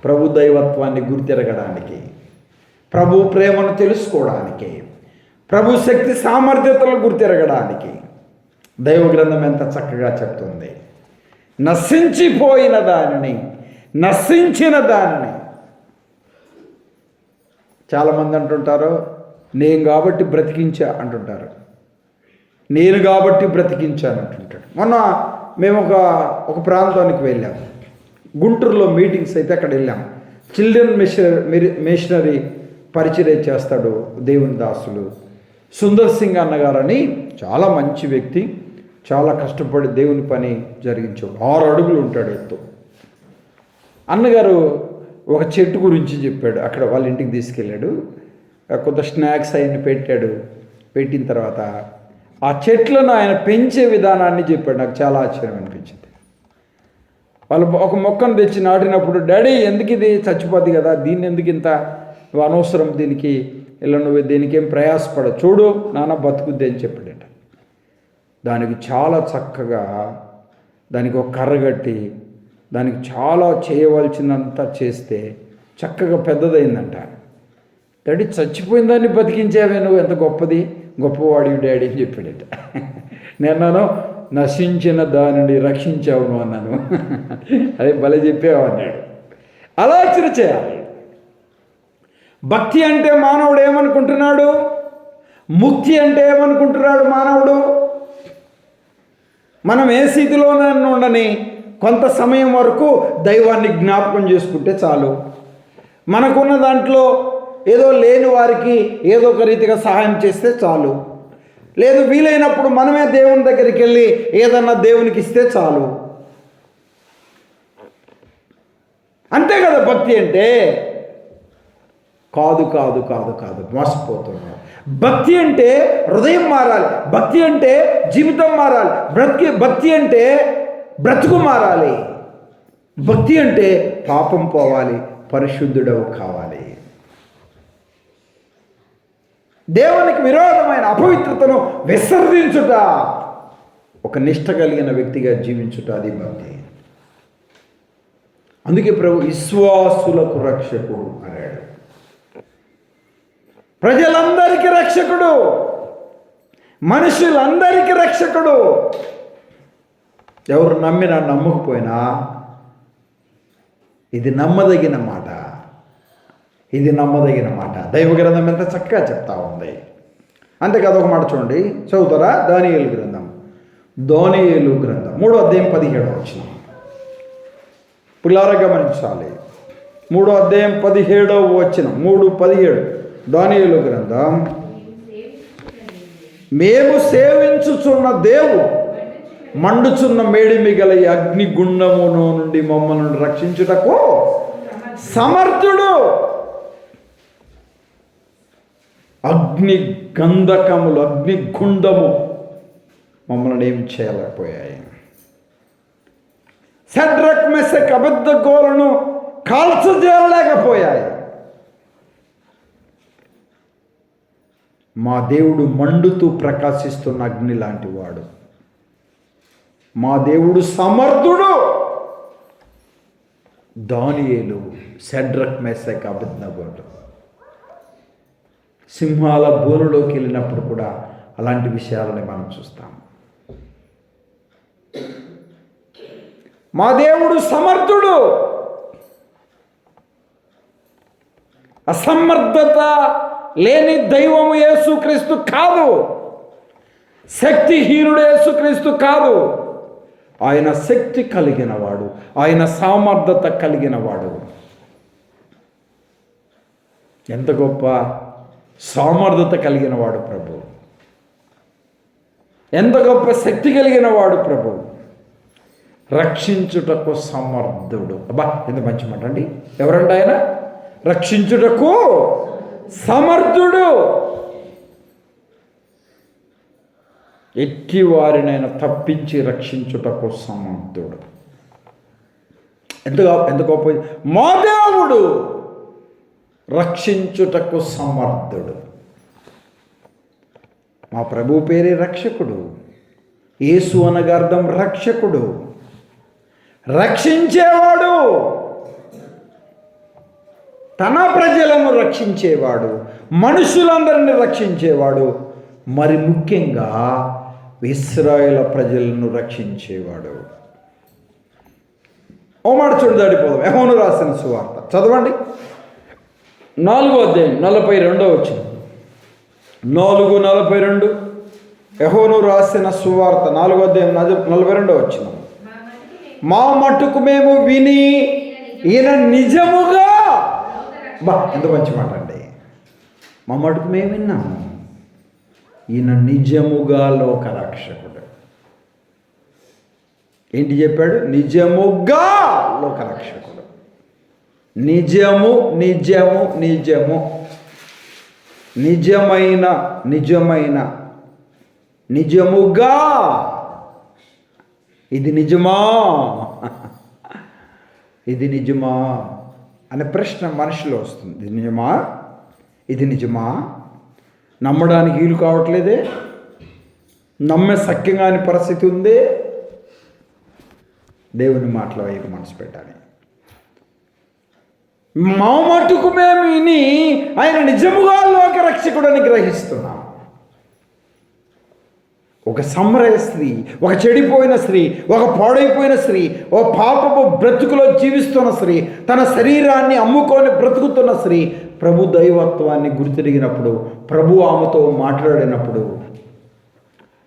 ప్రభు దైవత్వాన్ని గుర్తిరగడానికి, ప్రభు ప్రేమను తెలుసుకోవడానికి, ప్రభు శక్తి సామర్థ్యతలను గుర్తిరగడానికి దైవ గ్రంథం ఎంత చక్కగా చెప్తుంది. నశించిపోయిన దానిని, నశించిన దానిని. చాలామంది అంటుంటారు, నేను కాబట్టి బ్రతికించా అంటుంటారు. నేను కాబట్టి బ్రతికించాను అంటుంటాడు. మొన్న మేము ఒక ప్రాంతానికి వెళ్ళాం. గుంటూరులో మీటింగ్స్ అయితే అక్కడ వెళ్ళాం. చిల్డ్రన్ మిషనరీ పరిచర్య చేస్తాడు దేవుని దాసులు సుందర్ సింగ్ అన్నగారని. చాలా మంచి వ్యక్తి, చాలా కష్టపడి దేవుని పని జరిగించాడు. 6 అడుగులు ఉంటాడు ఎత్తు. అన్నగారు ఒక చెట్టు గురించి చెప్పాడు. అక్కడ వాళ్ళ ఇంటికి తీసుకెళ్ళాడు. కొంత స్నాక్స్ ఆయన్ని పెట్టాడు. పెట్టిన తర్వాత ఆ చెట్లను ఆయన పెంచే విధానాన్ని చెప్పాడు. నాకు చాలా ఆశ్చర్యం అనిపించింది. వాళ్ళు ఒక మొక్కను తెచ్చి నాటినప్పుడు, డాడీ ఎందుకు ఇది చచ్చిపోద్ది కదా, దీన్ని ఎందుకు ఇంత నువ్వు అనవసరం, దీనికి ఇలా నువ్వు దీనికేం ప్రయాసపడ, చూడు నాన్న బతుకుద్ది అని చెప్పాడట. దానికి చాలా చక్కగా దానికి ఒక కర్ర కట్టి దానికి చాలా చేయవలసిందంతా చేస్తే చక్కగా పెద్దదైందంట. డాడీ చచ్చిపోయిన దాన్ని బతికించావే, నువ్వు ఎంత గొప్పవాడివి డాడీ అని చెప్పాడట. నేను నశించిన దానిని రక్షించావును అన్నాను. అదే భలే చెప్పావు అన్నాడు. ఆలోచన చేయాలి. భక్తి అంటే మానవుడు ఏమనుకుంటున్నాడు? ముక్తి అంటే ఏమనుకుంటున్నాడు మానవుడు? మనం ఏ స్థితిలోనైనా ఉండని కొంత సమయం వరకు దైవాన్ని జ్ఞాపకం చేసుకుంటే చాలు. మనకున్న దాంట్లో ఏదో లేని వారికి ఏదో ఒక రీతిగా సహాయం చేస్తే చాలు. లేదు వీలైనప్పుడు మనమే దేవుని దగ్గరికి వెళ్ళి ఏదన్నా దేవునికి ఇస్తే చాలు. అంతే కదా భక్తి అంటే? కాదు కాదు కాదు కాదు, మోసపోతున్నాడు. భక్తి అంటే హృదయం మారాలి. భక్తి అంటే జీవితం మారాలి. భక్తి అంటే బ్రతుకు మారాలి. భక్తి అంటే పాపం పోవాలి, పరిశుద్ధుడవు కావాలి. దేవునికి విరోధమైన అపవిత్రతను విసర్జించుట, ఒక నిష్ఠ కలిగిన వ్యక్తిగా జీవించుట, అది భక్తి. అందుకే ప్రభు విశ్వాసులకు రక్షకుడు అన్నాడు. ప్రజలందరికీ రక్షకుడు, మనుషులందరికీ రక్షకుడు. ఎవరు నమ్మినా నమ్మకపోయినా ఇది నమ్మదగిన మాట, ఇది నమ్మదగిన మాట. దైవ గ్రంథం ఎంత చక్కగా చెప్తా ఉంది. అంతేకాదు, ఒక మాట చూడండి, చదువుతారా? దానియేలు గ్రంథం 3వ అధ్యాయం 17వ వచనం. పిల్లారా గమనించాలి. 3వ అధ్యాయం 17వ వచనం, 3:17. దానియేలు గ్రంథం. మేము సేవించుచున్న దేవుడు మండుచున్న మేడిమి గల ఈ అగ్నిగుండమును నుండి మమ్మల్ని రక్షించుటకు సమర్థుడు. అగ్ని గంధకములు, అగ్నిగుండము మమ్మల్ని ఏం చేయలేకపోయాయి. షడ్రక్ మెషక్ అబేద్నెగోలను కాల్చజేయలేకపోయాయి. మా దేవుడు మండుతూ ప్రకాశిస్తున్న అగ్ని లాంటి వాడు. మా దేవుడు సమర్థుడు. దానియేలు, షడ్రక్ మెషక్ అబేద్నెగోలు సింహాల బోనులోకి వెళ్ళినప్పుడు కూడా అలాంటి విషయాలని మనం చూస్తాం. మా దేవుడు సమర్థుడు. అసమర్థత లేని దైవము యేసుక్రీస్తు కాదు. శక్తిహీనుడు యేసుక్రీస్తు కాదు. ఆయన శక్తి కలిగిన వాడు, ఆయన సమర్థత కలిగిన వాడు. ఎంత గొప్ప సమర్థత కలిగిన వాడు ప్రభు, ఎంత గొప్ప శక్తి కలిగిన వాడు ప్రభు. రక్షించుటకు సమర్థుడు. అబ్బా, ఎంత మంచి మాట అండి. ఎవరండి ఆయన? రక్షించుటకు సమర్థుడు. ఎట్టి వారినైనా తప్పించి రక్షించుటకు సమర్థుడు. ఎంత గొప్ప! మా దేవుడు రక్షించుటకు సమర్థుడు. మా ప్రభు పేరే రక్షకుడు. యేసు అనగా అర్థం రక్షకుడు, రక్షించేవాడు, తన ప్రజలను రక్షించేవాడు, మనుషులందరినీ రక్షించేవాడు, మరి ముఖ్యంగా ఇశ్రాయేలు ప్రజలను రక్షించేవాడు. ఓ మాట చూడు, దాడిపోదాం. యోహాను రాసిన సువార్త చదవండి. 4వ అధ్యాయం 42వ వచనం. 4:42. యోహాను రాసిన సువార్త 4వ అధ్యాయం 42వ వచనం. మా మట్టుకు మేము విని ఈయన నిజముగా, ఎంత మంచి మాట అండి. మా మట్టుకు మేము విన్నాము, ఈయన నిజముగా లోకరక్షకుడు. ఏంటి చెప్పాడు? నిజముగా లోకరక్షకుడు. నిజము, నిజము, నిజము, నిజమైన, నిజమైన, నిజముగా. ఇది నిజమా, ఇది నిజమా అనే ప్రశ్న మనిషిలో వస్తుంది. ఇది నిజమా, ఇది నిజమా? నమ్మడానికి వీలు కావట్లేదే, నమ్మే సఖ్యంగాని పరిస్థితి ఉంది. దేవుని మాటల వైపు మనసు పెట్టాలి. మా మట్టుకు మేము విని ఆయన నిజముగా లోకరక్షకుడని గ్రహిస్తున్నాం. ఒక సమరయ స్త్రీ, ఒక చెడిపోయిన స్త్రీ, ఒక పాడైపోయిన స్త్రీ, ఓ పాపపు బ్రతుకులో జీవిస్తున్న స్త్రీ, తన శరీరాన్ని అమ్ముకొని బ్రతుకుతున్న స్త్రీ ప్రభు దైవత్వాన్ని గుర్తిరిగినప్పుడు, ప్రభు ఆమెతో మాట్లాడినప్పుడు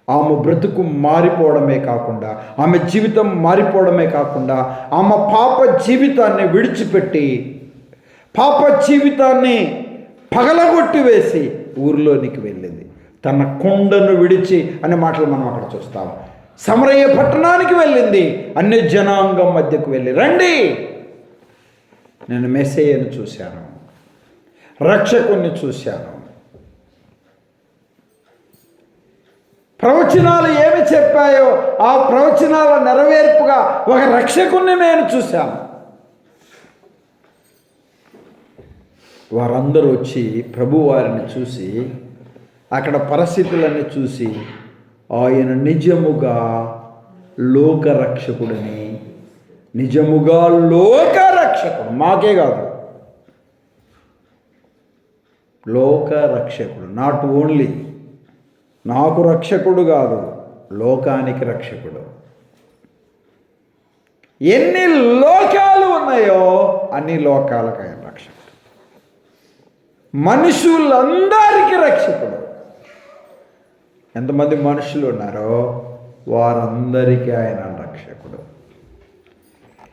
ఆమె బ్రతుకు మారిపోవడమే కాకుండా, ఆమె జీవితం మారిపోవడమే కాకుండా, ఆమె పాప జీవితాన్ని విడిచిపెట్టి, పాప జీవితాన్ని పగలగొట్టి వేసి ఊరిలోనికి వెళ్ళింది. తన కొండను విడిచి అనే మాటలు మనం అక్కడ చూస్తాం. సమరయ పట్టణానికి వెళ్ళింది. అన్ని జనాంగం మధ్యకు వెళ్ళి, రండి, నేను మెస్సయ్యను చూశాను, రక్షకుణ్ణి చూశాను. ప్రవచనాలు ఏమి చెప్పాయో ఆ ప్రవచనాల నెరవేర్పుగా ఒక రక్షకుణ్ణి నేను చూశాను. వారందరూ వచ్చి ప్రభు వారిని చూసి, అక్కడ పరిస్థితులన్నీ చూసి, ఆయన నిజముగా లోకరక్షకుడని, నిజముగా లోక రక్షకుడు, మాకే కాదు, లోక రక్షకుడు. నాట్ ఓన్లీ నాకు రక్షకుడు కాదు, లోకానికి రక్షకుడు. ఎన్ని లోకాలు ఉన్నాయో అన్ని లోకాలకు ఆయన రక్షకుడు. మనుషులందరికీ రక్షకుడు. ఎంతమంది మనుషులు ఉన్నారో వారందరికీ ఆయన రక్షకుడు.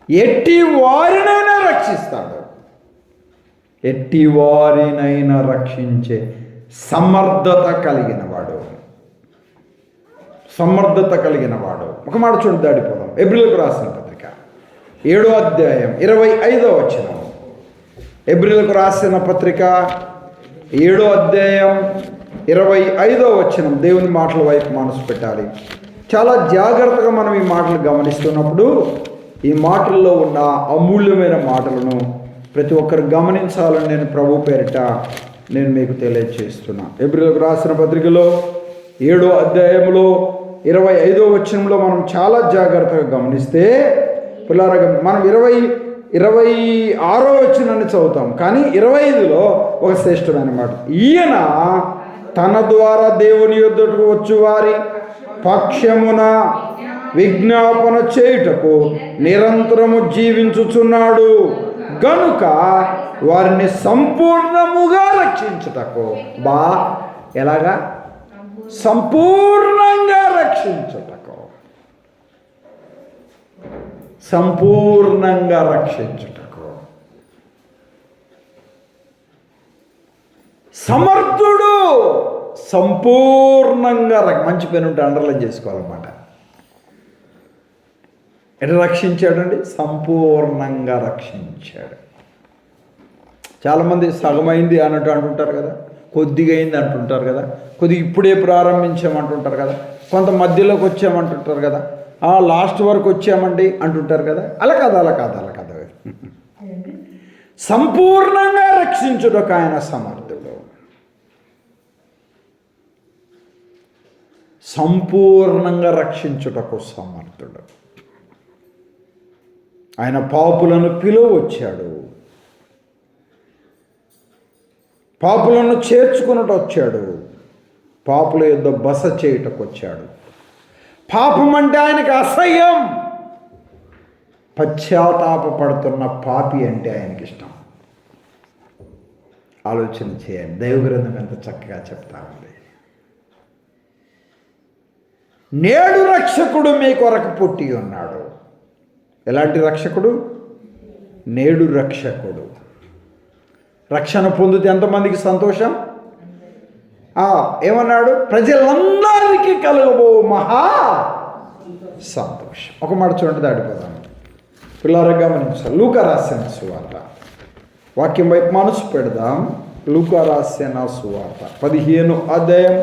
ఎట్టి వారినైనా రక్షిస్తాడు. ఎట్టి వారినైనా రక్షించే సమర్థత కలిగిన వాడు. సమర్థత కలిగిన వాడు. ఒక మాట చూడండి, దాడిపోదాం. ఎబ్రిలకు రాసిన పత్రిక 7వ అధ్యాయం 25వ వచనం. ఎబ్రిలకు రాసిన పత్రిక 7వ అధ్యాయం 25వ వచనం. దేవుని మాటల వైపు మనసు పెట్టాలి. చాలా జాగ్రత్తగా మనం ఈ మాటలు గమనిస్తున్నప్పుడు ఈ మాటల్లో ఉన్న అమూల్యమైన మాటలను ప్రతి ఒక్కరు గమనించాలని నేను ప్రభు పేరిట నేను మీకు తెలియజేస్తున్నా. ఎబ్రిలకు రాసిన పత్రికలో 7వ అధ్యాయంలో 25వ వచనంలో మనం చాలా జాగ్రత్తగా గమనిస్తే, పిల్లలు మనం 26వ వచనాన్ని చదువుతాం, కానీ 25లో ఒక శ్రేష్టమైన మాట. ఈయన తన ద్వారా దేవుని యొద్దకు వచ్చు వారి పక్షమున విజ్ఞాపన చేయుటకు నిరంతరము జీవించుచున్నాడు గనుక వారిని సంపూర్ణముగా రక్షించుటకు. ఎలాగా? సంపూర్ణంగా రక్షించుటకు. సంపూర్ణంగా రక్షించుటకు సమర్థుడు. సంపూర్ణంగా మంచి పేరు ఉంటే అండర్లైన్ చేసుకోవాలన్నమాట. ఎట్లా రక్షించాడండి? సంపూర్ణంగా రక్షించాడు. చాలామంది సగమైంది అన్నట్టు అంటుంటారు కదా, కొద్దిగా అయింది అంటుంటారు కదా, కొద్దిగా ఇప్పుడే ప్రారంభించామంటుంటారు కదా, కొంత మధ్యలోకి వచ్చామంటుంటారు కదా, లాస్ట్ వరకు వచ్చామండి అంటుంటారు కదా. అలా కాదు. సంపూర్ణంగా రక్షించుటకు ఆయన సమర్థుడు. సంపూర్ణంగా రక్షించుటకు సమర్థుడు. ఆయన పాపులను పిలువచ్చాడు, పాపులను చేర్చుకున్నట్టు వచ్చాడు, పాపుల యొద్ద బస చేయుటకు వచ్చాడు. పాపం అంటే ఆయనకి అసహ్యం. పశ్చాత్తాపడుతున్న పాపి అంటే ఆయనకి ఇష్టం. ఆలోచన చేయండి. దైవగ్రంథం ఎంత చక్కగా చెప్తా ఉంది. నేడు రక్షకుడు మీ కొరకు పుట్టి ఉన్నాడు. ఎలాంటి రక్షకుడు? నేడు రక్షకుడు. రక్షణ పొందితే ఎంతమందికి సంతోషం? ఏమన్నాడు? ప్రజలందరికీ కలగబో మహా సంతోషం. ఒక మాట చూడండి, దాడిపోదాం. పిల్లలు గమనించాలి. లూకా రాసిన సువార్త వాక్యం వైపు మనసు పెడదాం. లూకా రాసిన సువార్త 15వ అధ్యాయం.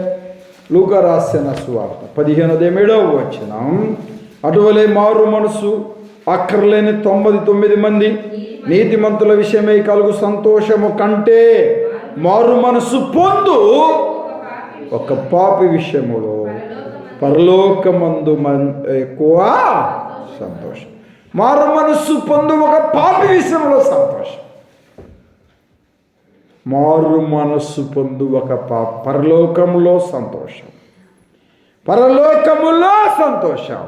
లూకా రాసిన సువార్త 15వ అధ్యాయం 7వ వచనం. అటువలే మారు మనసు అక్కర్లేని 99 మంది నీతిమంతుల విషయమై కలుగు సంతోషము కంటే మారు మనసు పొందు ఒక పాపి విషయములో పరలోకమందు ఎక్కువ సంతోషం. మారు మనసు పొందు ఒక పాపి విషయంలో సంతోషం. మారు మనస్సు పొందు ఒక పరలోకములో సంతోషం. పరలోకములో సంతోషం.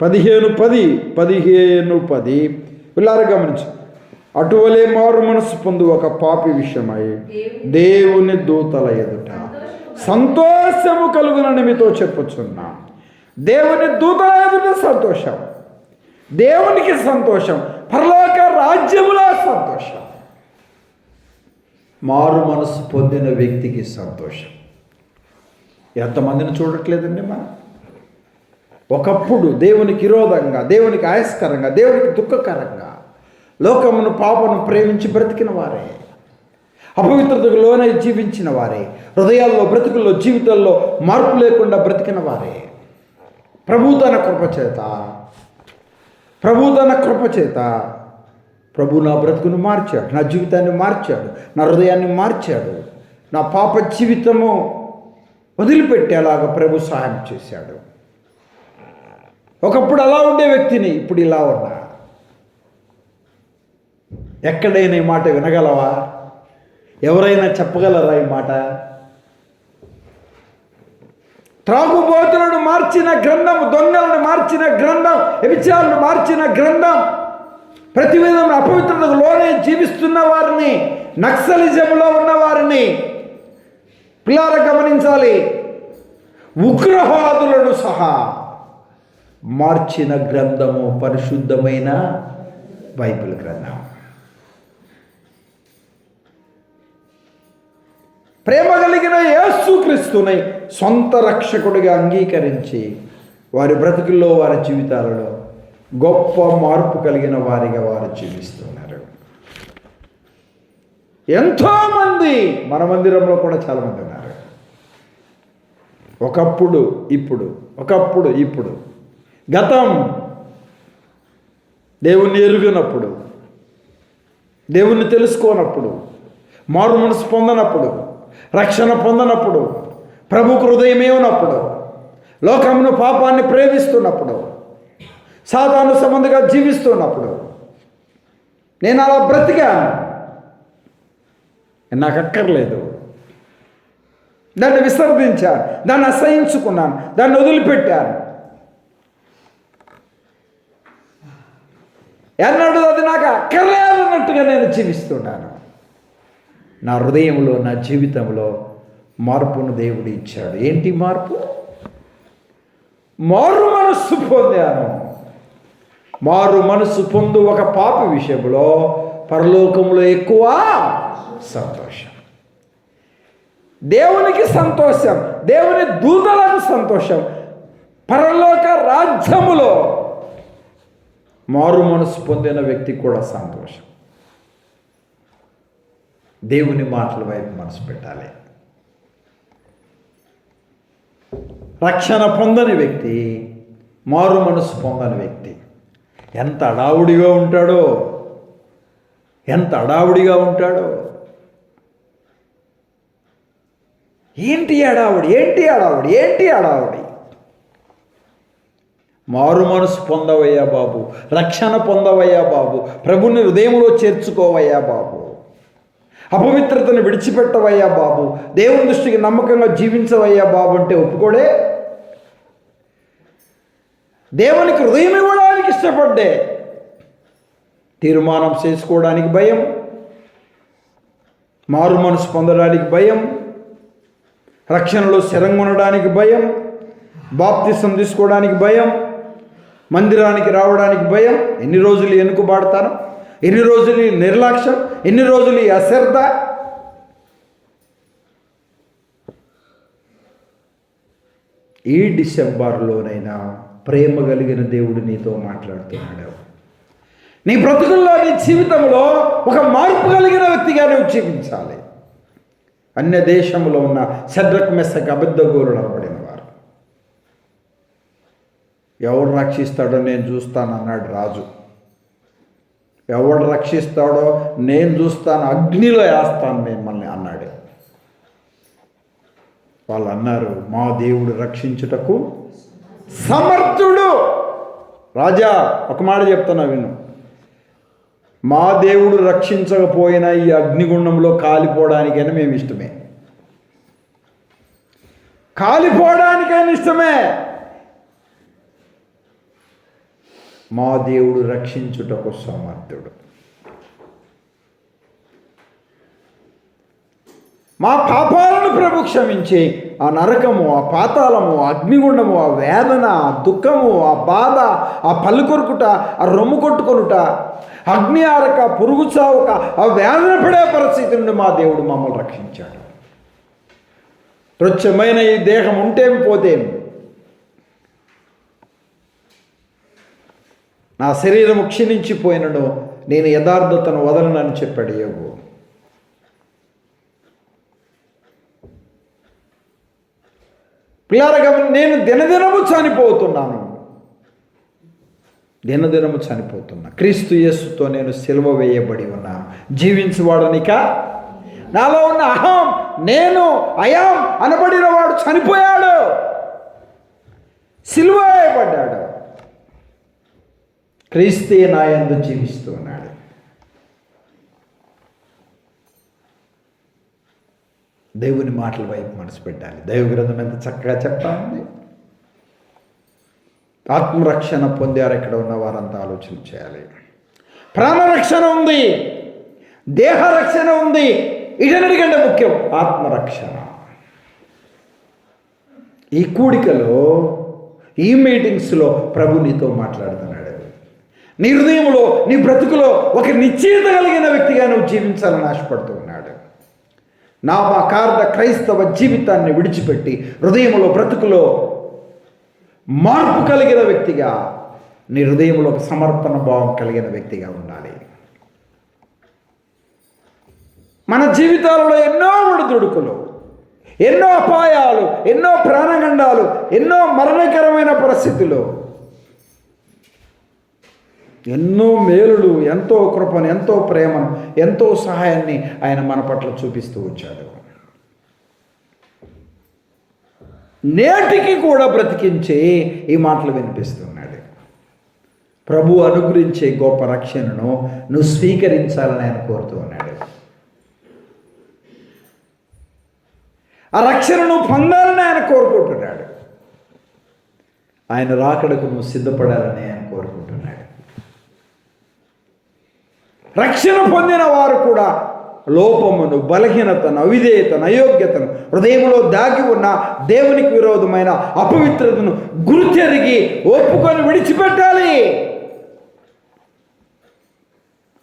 15:10 పిల్లారు గమనించు. అటువలే మారు మనసు పొందు ఒక పాపి విషయమై దేవుని దూతల ఎదుట సంతోషము కలుగునని మీతో చెప్పుచున్నా. దేవుని దూతల ఎదుట సంతోషం, దేవునికి సంతోషం, పరలోక రాజ్యములో సంతోషం. మారు మనసు పొందిన వ్యక్తికి సంతోషం. ఎంతమందిని చూడట్లేదండి మనం? ఒకప్పుడు దేవునికి విరోధంగా, దేవునికి ఆయస్కరంగా, దేవునికి దుఃఖకరంగా లోకమును పాపను ప్రేమించి బ్రతికిన వారే, అపవిత్రతకు లోనై జీవించిన వారే, హృదయాల్లో బ్రతుకుల్లో జీవితాల్లో మార్పు లేకుండా బ్రతికిన వారే ప్రభు తన కృపచేత ప్రభు నా బ్రతుకును మార్చాడు, నా జీవితాన్ని మార్చాడు, నా హృదయాన్ని మార్చాడు, నా పాప జీవితము వదిలిపెట్టేలాగా ప్రభు సహాయం చేశాడు. ఒకప్పుడు అలా ఉండే వ్యక్తిని ఇప్పుడు ఇలా ఉన్నా. ఎక్కడైనా ఈ మాట వినగలవా? ఎవరైనా చెప్పగలరా ఈ మాట? త్రాగుబోతులను మార్చిన గ్రంథం, దొంగలను మార్చిన గ్రంథం, వ్యభిచారులను మార్చిన గ్రంథం, ప్రతి విధంగా అపవిత్రతకు లోనే జీవిస్తున్న వారిని, నక్సలిజంలో ఉన్న వారిని పిల్లార గమనించాలి, ఉగ్రవాదులను సహా మార్చిన గ్రంథము పరిశుద్ధమైన బైబిల్ గ్రంథం. ప్రేమ కలిగిన యేసుక్రీస్తుని సొంత రక్షకుడిగా అంగీకరించి వారి బ్రతుకుల్లో, వారి జీవితాలలో గొప్ప మార్పు కలిగిన వారిగా వారు జీవిస్తున్నారు. ఎంతోమంది మన మందిరంలో కూడా చాలామంది ఉన్నారు. ఒకప్పుడు ఇప్పుడు గతం దేవుణ్ణి ఎరుగినప్పుడు, దేవుణ్ణి తెలుసుకోనప్పుడు, మారు మనసు పొందనప్పుడు, రక్షణ పొందనప్పుడు, ప్రభుకు హృదయమే ఉన్నప్పుడు, లోకమును పాపాన్ని ప్రేమిస్తున్నప్పుడు, సాతాను సంబంధంగా జీవిస్తున్నప్పుడు నేను అలా బ్రతికాను, నాకు అక్కర్లేదు, దాన్ని విసర్జించాను, దాన్ని అసహించుకున్నాను, దాన్ని వదిలిపెట్టాను. ఎన్నడూ అది నాకు అక్కర్లేదన్నట్టుగా నేను జీవిస్తున్నాను. నా హృదయంలో, నా జీవితంలో మార్పును దేవుడు ఇచ్చాడు. ఏంటి మార్పు? మారు మనస్సు పొందాను. మారు మనస్సు పొందు ఒక పాపి విషయంలో పరలోకంలో ఎక్కువ సంతోషం, దేవునికి సంతోషం, దేవుని దూతలకు సంతోషం, పరలోక రాజ్యములో మారు మనసు పొందిన వ్యక్తి కూడా సంతోషం. దేవుని మాటల వైపు మనసు పెట్టాలి. రక్షణ పొందని వ్యక్తి, మారు మనసు పొందని వ్యక్తి ఎంత అడావుడిగా ఉంటాడో, ఏంటి అడావుడి? మారు మనసు పొందవయ్యా బాబు, రక్షణ పొందవయ్యా బాబు, ప్రభుని హృదయంలో చేర్చుకోవయ్యా బాబు, అపవిత్రతను విడిచిపెట్టవయ్యా బాబు, దేవుని దృష్టికి నమ్మకంగా జీవించవయ్యా బాబు అంటే ఒప్పుకోడే. దేవునికి హృదయం ఇవ్వడానికి ఇష్టపడ్డే, తీర్మానం చేసుకోవడానికి భయం, మారు మనసు పొందడానికి భయం, రక్షణలో స్థిరంగా ఉండడానికి భయం, బాప్తిసం తీసుకోవడానికి భయం, మందిరానికి రావడానికి భయం. ఎన్ని రోజులు ఎన్నుకుబాడతాను, ఎన్ని రోజులు నిర్లక్ష్యం, ఎన్ని రోజులు అశ్రద్ధ. ఈ డిసెంబర్లోనైనా ప్రేమ కలిగిన దేవుడు నీతో మాట్లాడుతున్నాడు. నీ బ్రతుకుల్లో, నీ జీవితంలో ఒక మార్పు కలిగిన వ్యక్తిగా నువ్వు జీవించాలి. అన్య దేశంలో ఉన్న షడ్రక్ మెషక్ అబేద్నెగోలు అనబడిన వారు, ఎవడు రక్షిస్తాడో నేను చూస్తాను అన్నాడు రాజు. ఎవడు రక్షిస్తాడో నేను చూస్తాను, అగ్నిలో వేస్తాను మిమ్మల్ని అన్నాడు. వాళ్ళు అన్నారు, మా దేవుడు రక్షించుటకు సమర్థుడు. రాజా, ఒక మాట చెప్తున్నా విను, మా దేవుడు రక్షించకపోయినా ఈ అగ్నిగుండంలో కాలిపోవడానికైనా మేము ఇష్టమే, మా దేవుడు రక్షించుటకు సమర్థుడు. మా పాపాలను ప్రభు క్షమించి ఆ నరకము, ఆ పాతాళము, ఆ అగ్నిగుండము, ఆ వేదన, ఆ దుఃఖము, ఆ బాధ, ఆ పళ్ళు కొరుకుట, ఆ రొమ్ము కొట్టుకొనుట, అగ్ని ఆరక, పురుగు చావక, ఆ వేదన పడే పరిస్థితి నుండి మా దేవుడు మమ్మల్ని రక్షించాడు. తుచ్చమైన ఈ దేహం ఉంటేం పోతేం, నా శరీరము క్షీణించిపోయినను నేను యథార్థతను వదలనని చెప్పాడు యోబు. పిల్లారగా నేను దినదినము చనిపోతున్నా, క్రీస్తు యేసుతో నేను సిలువ వేయబడి ఉన్నాను. జీవించువాడనిక నాలో ఉన్న అహం, నేను అయాం అనబడిన వాడు చనిపోయాడు, సిలువ వేయబడ్డాడు. క్రీస్తే నా యందు జీవిస్తూ ఉన్నాడు. దేవుని మాటల వైపు మనసు పెట్టాలి. దైవ గ్రంథం ఎంత చక్కగా చెప్తా ఉంది. ఆత్మరక్షణ పొందారు ఇక్కడ ఉన్న వారంతా ఆలోచన చేయాలి. ప్రాణరక్షణ ఉంది, దేహ రక్షణ ఉంది, ఇదన్నిటికంటే ముఖ్యం ఆత్మరక్షణ. ఈ కూడికలో, ఈ మీటింగ్స్లో ప్రభు నీతో మాట్లాడుతున్నాడు. నీ హృదయంలో, నీ బ్రతుకులో ఒక నిశ్చయిత కలిగిన వ్యక్తిగా నువ్వు జీవించాలని ఆశపడుతూ ఉన్నాడు. నామకార్థ క్రైస్తవ జీవితాన్ని విడిచిపెట్టి హృదయంలో, బ్రతుకులో మార్పు కలిగిన వ్యక్తిగా, నీ హృదయంలో ఒక సమర్పణ భావం కలిగిన వ్యక్తిగా ఉండాలి. మన జీవితాలలో ఎన్నో ఒడిదుడుకులు, ఎన్నో అపాయాలు, ఎన్నో ప్రాణగండాలు, ఎన్నో మరణకరమైన పరిస్థితులు, ఎన్నో మేలులు, ఎంతో కృపను, ఎంతో ప్రేమను, ఎంతో సహాయాన్ని ఆయన మన పట్ల చూపిస్తూ వచ్చాడు. నేటికి కూడా బ్రతికించే ఈ మాటలు వినిపిస్తున్నాడు. ప్రభు అనుగ్రహించే గొప్ప రక్షణను నువ్వు స్వీకరించాలని ఆయన కోరుతూ ఉన్నాడు. ఆ రక్షణను పొందాలని ఆయన కోరుకుంటున్నాడు. ఆయన రాకడకు నువ్వు సిద్ధపడాలని ఆయన కోరుకుంటున్నాడు. రక్షణ పొందిన వారు కూడా లోపమును, బలహీనతను, అవిధేయతను, అయోగ్యతను, హృదయంలో దాగి ఉన్న దేవునికి విరోధమైన అపవిత్రతను గుర్తెరిగి ఒప్పుకొని విడిచిపెట్టాలి.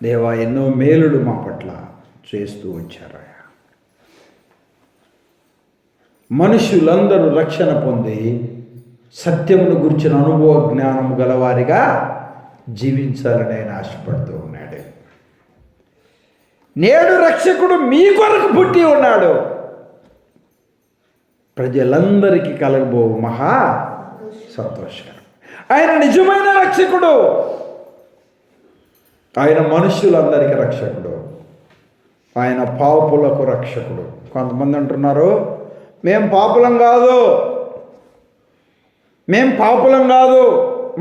దేవా, ఎన్నో మేలులు మా పట్ల చేస్తూ వచ్చారు. మనుషులందరూ రక్షణ పొంది సత్యమును గురించిన అనుభవ జ్ఞానము గలవారిగా జీవించాలని ఆయన ఆశపడుతూ ఉన్నాడు. నేడు రక్షకుడు మీ కొరకు పుట్టి ఉన్నాడు. ప్రజలందరికీ కలగబో మహా సంతోషం. ఆయన నిజమైన రక్షకుడు. ఆయన మనుషులందరికీ రక్షకుడు. ఆయన పాపులకు రక్షకుడు. కొంతమంది అంటున్నారు, మేం పాపులం కాదు,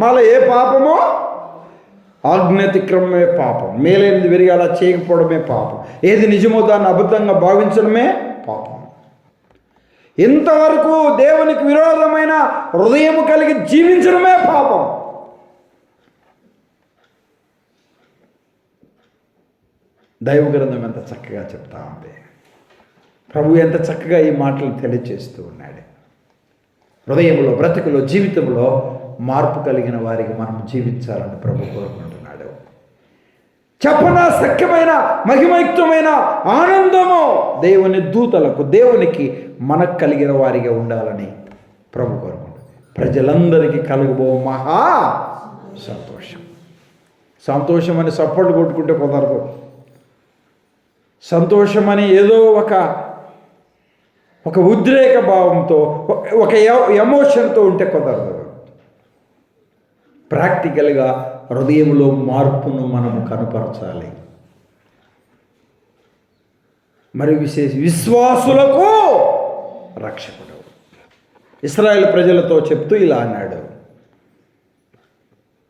మాలో ఏ పాపమో ఆజ్ఞాతిక్రమమే పాపం, మేలేనిది విరిగి అలా చేయకపోవడమే పాపం, ఏది నిజమో దాన్ని అబద్ధంగా భావించడమే పాపం. ఇంతవరకు దేవునికి విరోధమైన హృదయం కలిగి జీవించడమే పాపం. దైవ గ్రంథం ఎంత చక్కగా చెప్తా ఉంది. ప్రభు ఎంత చక్కగా ఈ మాటలు తెలియజేస్తూ ఉన్నాడు. హృదయంలో, బ్రతుకులో, జీవితంలో మార్పు కలిగిన వారికి మనం జీవించాలని ప్రభు కోరుకుంటున్నాడు. చెప్పనా సఖ్యమైన, మహిమయుక్తమైన ఆనందము దేవుని దూతలకు, దేవునికి మనకు కలిగిన వారిగా ఉండాలని ప్రభు కోరుకుంటున్నాడు. ప్రజలందరికీ కలుగబో మహా సంతోషం. సంతోషం అని సపోర్ట్ కొట్టుకుంటే కుదరదు. సంతోషమని ఏదో ఒక ఉద్రేక భావంతో, ఒక ఎమోషన్తో ఉంటే కుదరదు. ప్రాక్టికల్గా హృదయంలో మార్పును మనము కనపరచాలి. మరి విశ్వాసులకు రక్షకుడు. ఇశ్రాయేలు ప్రజలతో చెప్తూ ఇలా అన్నాడు.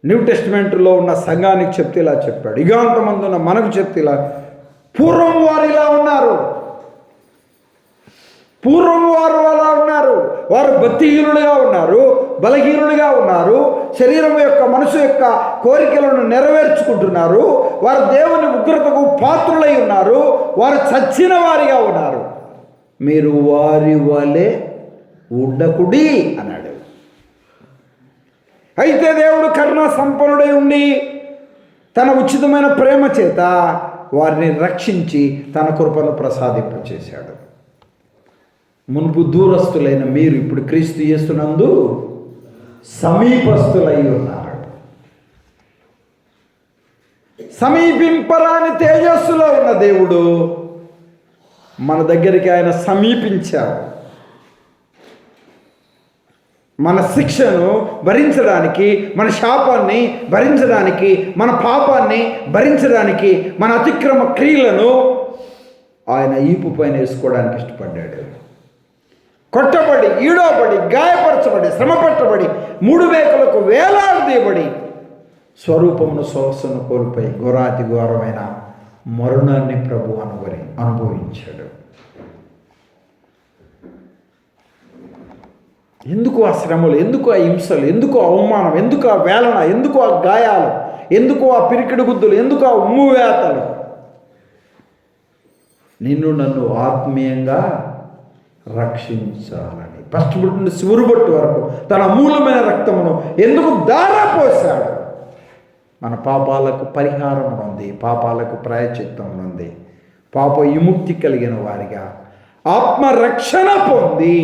న్యూ టెస్టిమెంట్లో ఉన్న సంఘానికి చెప్తే ఇలా చెప్పాడు. యుగాంతమందున్న మనకు చెప్తే ఇలా, పూర్వం వారు ఇలా ఉన్నారు, పూర్వం వారు అలా ఉన్నారు. వారు భక్తిహీనులుగా ఉన్నారు, బలహీనులుగా ఉన్నారు, శరీరం యొక్క, మనసు యొక్క కోరికలను నెరవేర్చుకుంటున్నారు. వారు దేవుని ఉగ్రతకు పాత్రులై ఉన్నారు. వారు చచ్చిన వారిగా ఉన్నారు. మీరు వారి వలె ఉండకుడి అన్నాడు. అయితే దేవుడు కరుణా సంపన్నుడై ఉండి తన ఉచితమైన ప్రేమ చేత వారిని రక్షించి తన కృపను ప్రసాదింపచేశాడు. మునుపు దూరస్తులైన మీరు ఇప్పుడు క్రీస్తు యేసునందు సమీపస్తులై ఉన్నారు. సమీపింపరాని తేజస్సులో ఉన్న దేవుడు మన దగ్గరికి ఆయన సమీపించాడు. మన శిక్షను భరించడానికి, మన శాపాన్ని భరించడానికి, మన పాపాన్ని భరించడానికి, మన అతిక్రమ క్రియలను ఆయన ఈపు పైన వేసుకోవడానికి ఇష్టపడ్డాడు. కొట్టబడి, ఈడోబడి, గాయపరచబడి, శ్రమపట్టబడి, 3 మేకలకు వేలాడదీయబడి స్వరూపమును, సొగసును కోల్పోయి ఘోరాతి ఘోరమైన మరణాన్ని ప్రభు అనుభవించాడు. ఎందుకు ఆ శ్రమలు, ఎందుకు ఆ హింసలు, ఎందుకు ఆ అవమానం, ఎందుకు ఆ వేలన, ఎందుకు ఆ గాయాలు, ఎందుకు ఆ పిరికిడి గుద్దులు, ఎందుకు ఆ ఉమ్మువేతలు? నిన్ను నన్ను ఆత్మీయంగా రక్షించాలని ఫస్ట్ నుండి చివరి వరకు తన అమూల్యమైన రక్తమును ఎందుకు ధారపోశాడు? మన పాపాలకు పరిహారం ఉంది, పాపాలకు ప్రాయశ్చిత్తం ఉంది, పాప విముక్తి కలిగిన వారిగా ఆత్మరక్షణ పొంది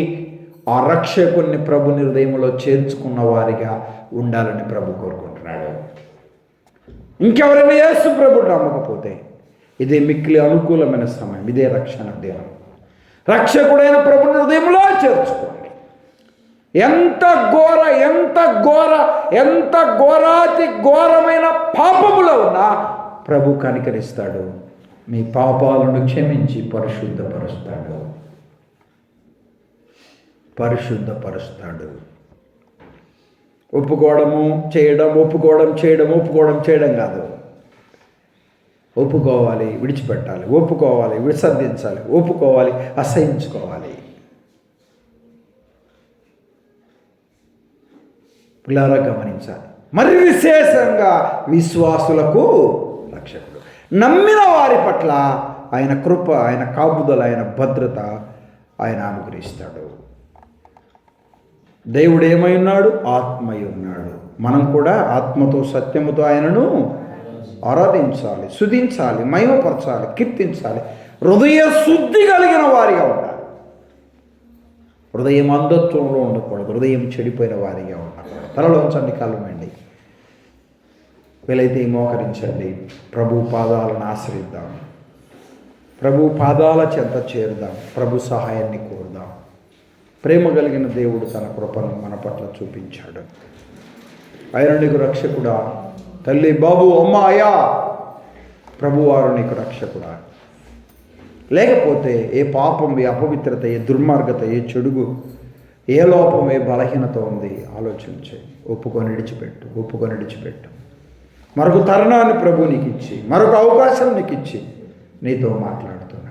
ఆ రక్షకుని ప్రభు హృదయంలో చేర్చుకున్న వారిగా ఉండాలని ప్రభు కోరుకుంటున్నాడు. ఇంకెవరైనా యేసు ప్రభుని నమ్మకపోతే ఇదే మిక్కిలి అనుకూలమైన సమయం, ఇదే రక్షణ దినం. రక్షకుడైన ప్రభుని హృదయంలో చేర్చుకోండి. ఎంత ఘోరాతి ఘోరమైన పాపములో ఉన్నా ప్రభు కనికరిస్తాడు, మీ పాపాలను క్షమించి పరిశుద్ధపరుస్తాడు. ఒప్పుకోవడం చేయడం కాదు. ఒప్పుకోవాలి, విడిచిపెట్టాలి, ఒప్పుకోవాలి, విసర్జించాలి, ఒప్పుకోవాలి, అసహించుకోవాలి. పిల్లరా గమనించాలి. మరి విశేషంగా విశ్వాసులకు రక్షకుడు, నమ్మిన వారి పట్ల ఆయన కృప, ఆయన కాపుదల, ఆయన భద్రత ఆయన అనుగ్రహిస్తాడు. దేవుడు ఏమై ఉన్నాడు? ఆత్మై ఉన్నాడు. మనం కూడా ఆత్మతో సత్యముతో ఆయనను ఆరాధించాలి, స్తుతించాలి, మహిమపరచాలి, కీర్తించాలి. హృదయ శుద్ధి కలిగిన వారిగా ఉండాలి. హృదయం అంధత్వంలో ఉండకూడదు, హృదయం చెడిపోయిన వారిగా ఉండకూడదు. తలలో ఉంచండి, కళ్ళమండి, వీలైతే మోకరించండి. ప్రభు పాదాలను ఆశ్రయిద్దాం, ప్రభు పాదాల చెంత చేరుదాం, ప్రభు సహాయాన్ని కోరుదాం. ప్రేమ కలిగిన దేవుడు తన కృపను మన పట్ల చూపించాడు. ఆయన నీకు రక్షకుడా, తల్లి, బాబు, అమ్మ, అయ్యా, ప్రభువారు నీకు రక్షకుడా. లేకపోతే ఏ పాపం, ఏ అపవిత్రత, ఏ దుర్మార్గత, ఏ చెడుగు, ఏ లోపం, ఏ బలహీనత ఉంది ఆలోచించి ఒప్పుకొని విడిచిపెట్టు. మరొక తరుణాన్ని ప్రభు నీకు ఇచ్చి, మరొక అవకాశం నీకు ఇచ్చి నీతో మాట్లాడుతున్నాడు.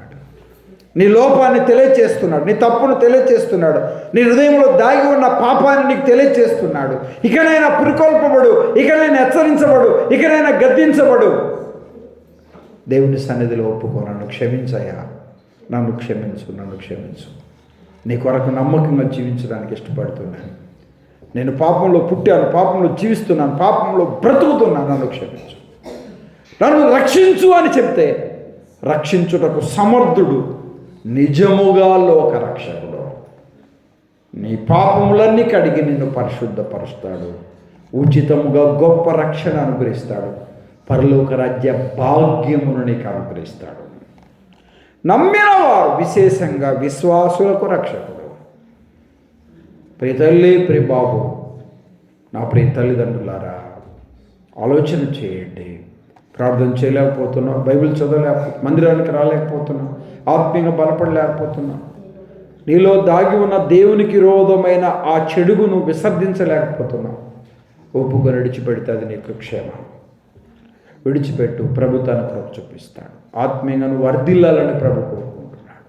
నీ లోపాన్ని తెలియచేస్తున్నాడు, నీ తప్పును తెలియచేస్తున్నాడు, నీ హృదయంలో దాగి ఉన్న పాపాన్ని నీకు తెలియచేస్తున్నాడు. ఇకనైనా పురికొల్పబడు, ఇకనైనా హెచ్చరించబడు, ఇకనైనా గద్దించబడు. దేవుని సన్నిధిలో ఒప్పుకో, నన్ను క్షమించయ్యా, నన్ను క్షమించు. నీ కొరకు నమ్మకంగా జీవించడానికి ఇష్టపడుతున్నాను. నేను పాపంలో పుట్టాను, పాపంలో జీవిస్తున్నాను, పాపంలో బ్రతుకుతున్నాను, నన్ను క్షమించు, నన్ను రక్షించు అని చెప్తే రక్షించుటకు సమర్థుడు నిజముగా లోక రక్షకుడు. నీ పాపములన్నీ కడిగి నిన్ను పరిశుద్ధపరుస్తాడు, ఉచితముగా గొప్ప రక్షణ అనుగ్రహిస్తాడు, పరలోక రాజ్య భాగ్యమును నీకు అనుగ్రహిస్తాడు. నమ్మిన వారు, విశేషంగా విశ్వాసులకు రక్షకుడు. ప్రియ తల్లి, ప్రియ బాబు, నా ప్రియ తల్లిదండ్రులారా, ఆలోచన చేయండి. ప్రార్థన చేయలేకపోతున్నాం, బైబిల్ చదవలేకపోతున్నాం, మందిరానికి రాలేకపోతున్నాం, ఆత్మీయంగా బలపడలేకపోతున్నాం, నీలో దాగి ఉన్న దేవునికి విరోధమైన ఆ చెడుగును విసర్జించలేకపోతున్నాం. ఒప్పుకొని విడిచిపెడితే అది నీకు క్షేమం. విడిచిపెట్టు, ప్రభు తన కృప చూపిస్తాడు. ఆత్మీయంగా నువ్వు వర్ధిల్లాలని ప్రభు కోరుకుంటున్నాడు.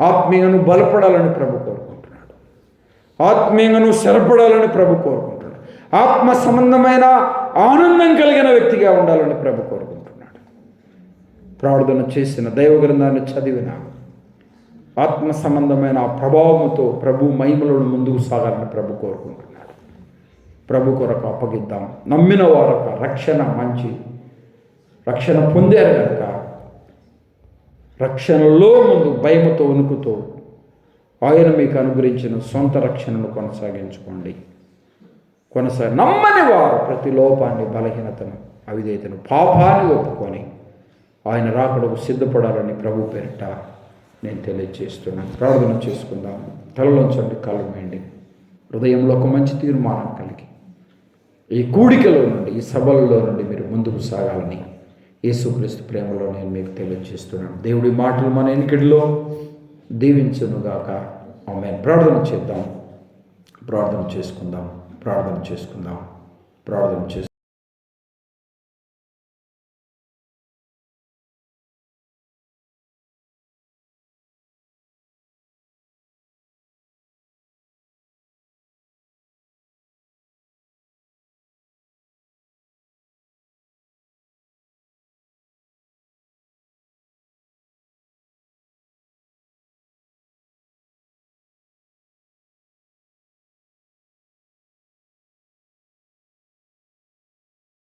ఆత్మీయంగా నువ్వు బలపడాలని ప్రభు కోరుకుంటున్నాడు. ఆత్మీయంగా నువ్వు స్థిరపడాలని ప్రభు కోరుకుంటున్నాడు. ఆత్మ సంబంధమైన ఆనందం కలిగిన వ్యక్తిగా ఉండాలని ప్రభు కోరుకుంటున్నాడు. ప్రార్థన చేసిన, దైవ గ్రంథాన్ని చదివిన, ఆత్మ సంబంధమైన ఆ ప్రభావముతో ప్రభు మహిమలను ముందుకు సాగాలని ప్రభు కోరుకుంటున్నాడు. ప్రభు కొరకు అప్పగిద్దాం. నమ్మిన వారొక రక్షణ, మంచి రక్షణ పొందారు కనుక రక్షణలో ముందు భయముతో, వణుకుతో ఆయన మీకు అనుగ్రహించిన సొంత రక్షణను కొనసాగించుకోండి. నమ్మని వారు ప్రతి లోపాన్ని, బలహీనతను, అవిధేయతను, పాపాన్ని ఒప్పుకొని ఆయన రాకడకు సిద్ధపడాలని ప్రభు పేరిట నేను తెలియజేస్తున్నాను. ప్రార్థన చేసుకుందాం. తలలోంచండి, కళ్ళు వేయండి. హృదయంలో ఒక మంచి తీర్మానం కలిగి ఈ కూడికలో నుండి, ఈ సభలలో నుండి మీరు ముందుకు సాగాలని యేసుక్రీస్తు ప్రేమలో నేను మీకు తెలియజేస్తున్నాను. దేవుడి మాటలు మన ఎన్నికడిలో దీవించునుగాక. ఆమేన్. ప్రార్థన చేద్దాం, ప్రార్థన చేసుకుందాం.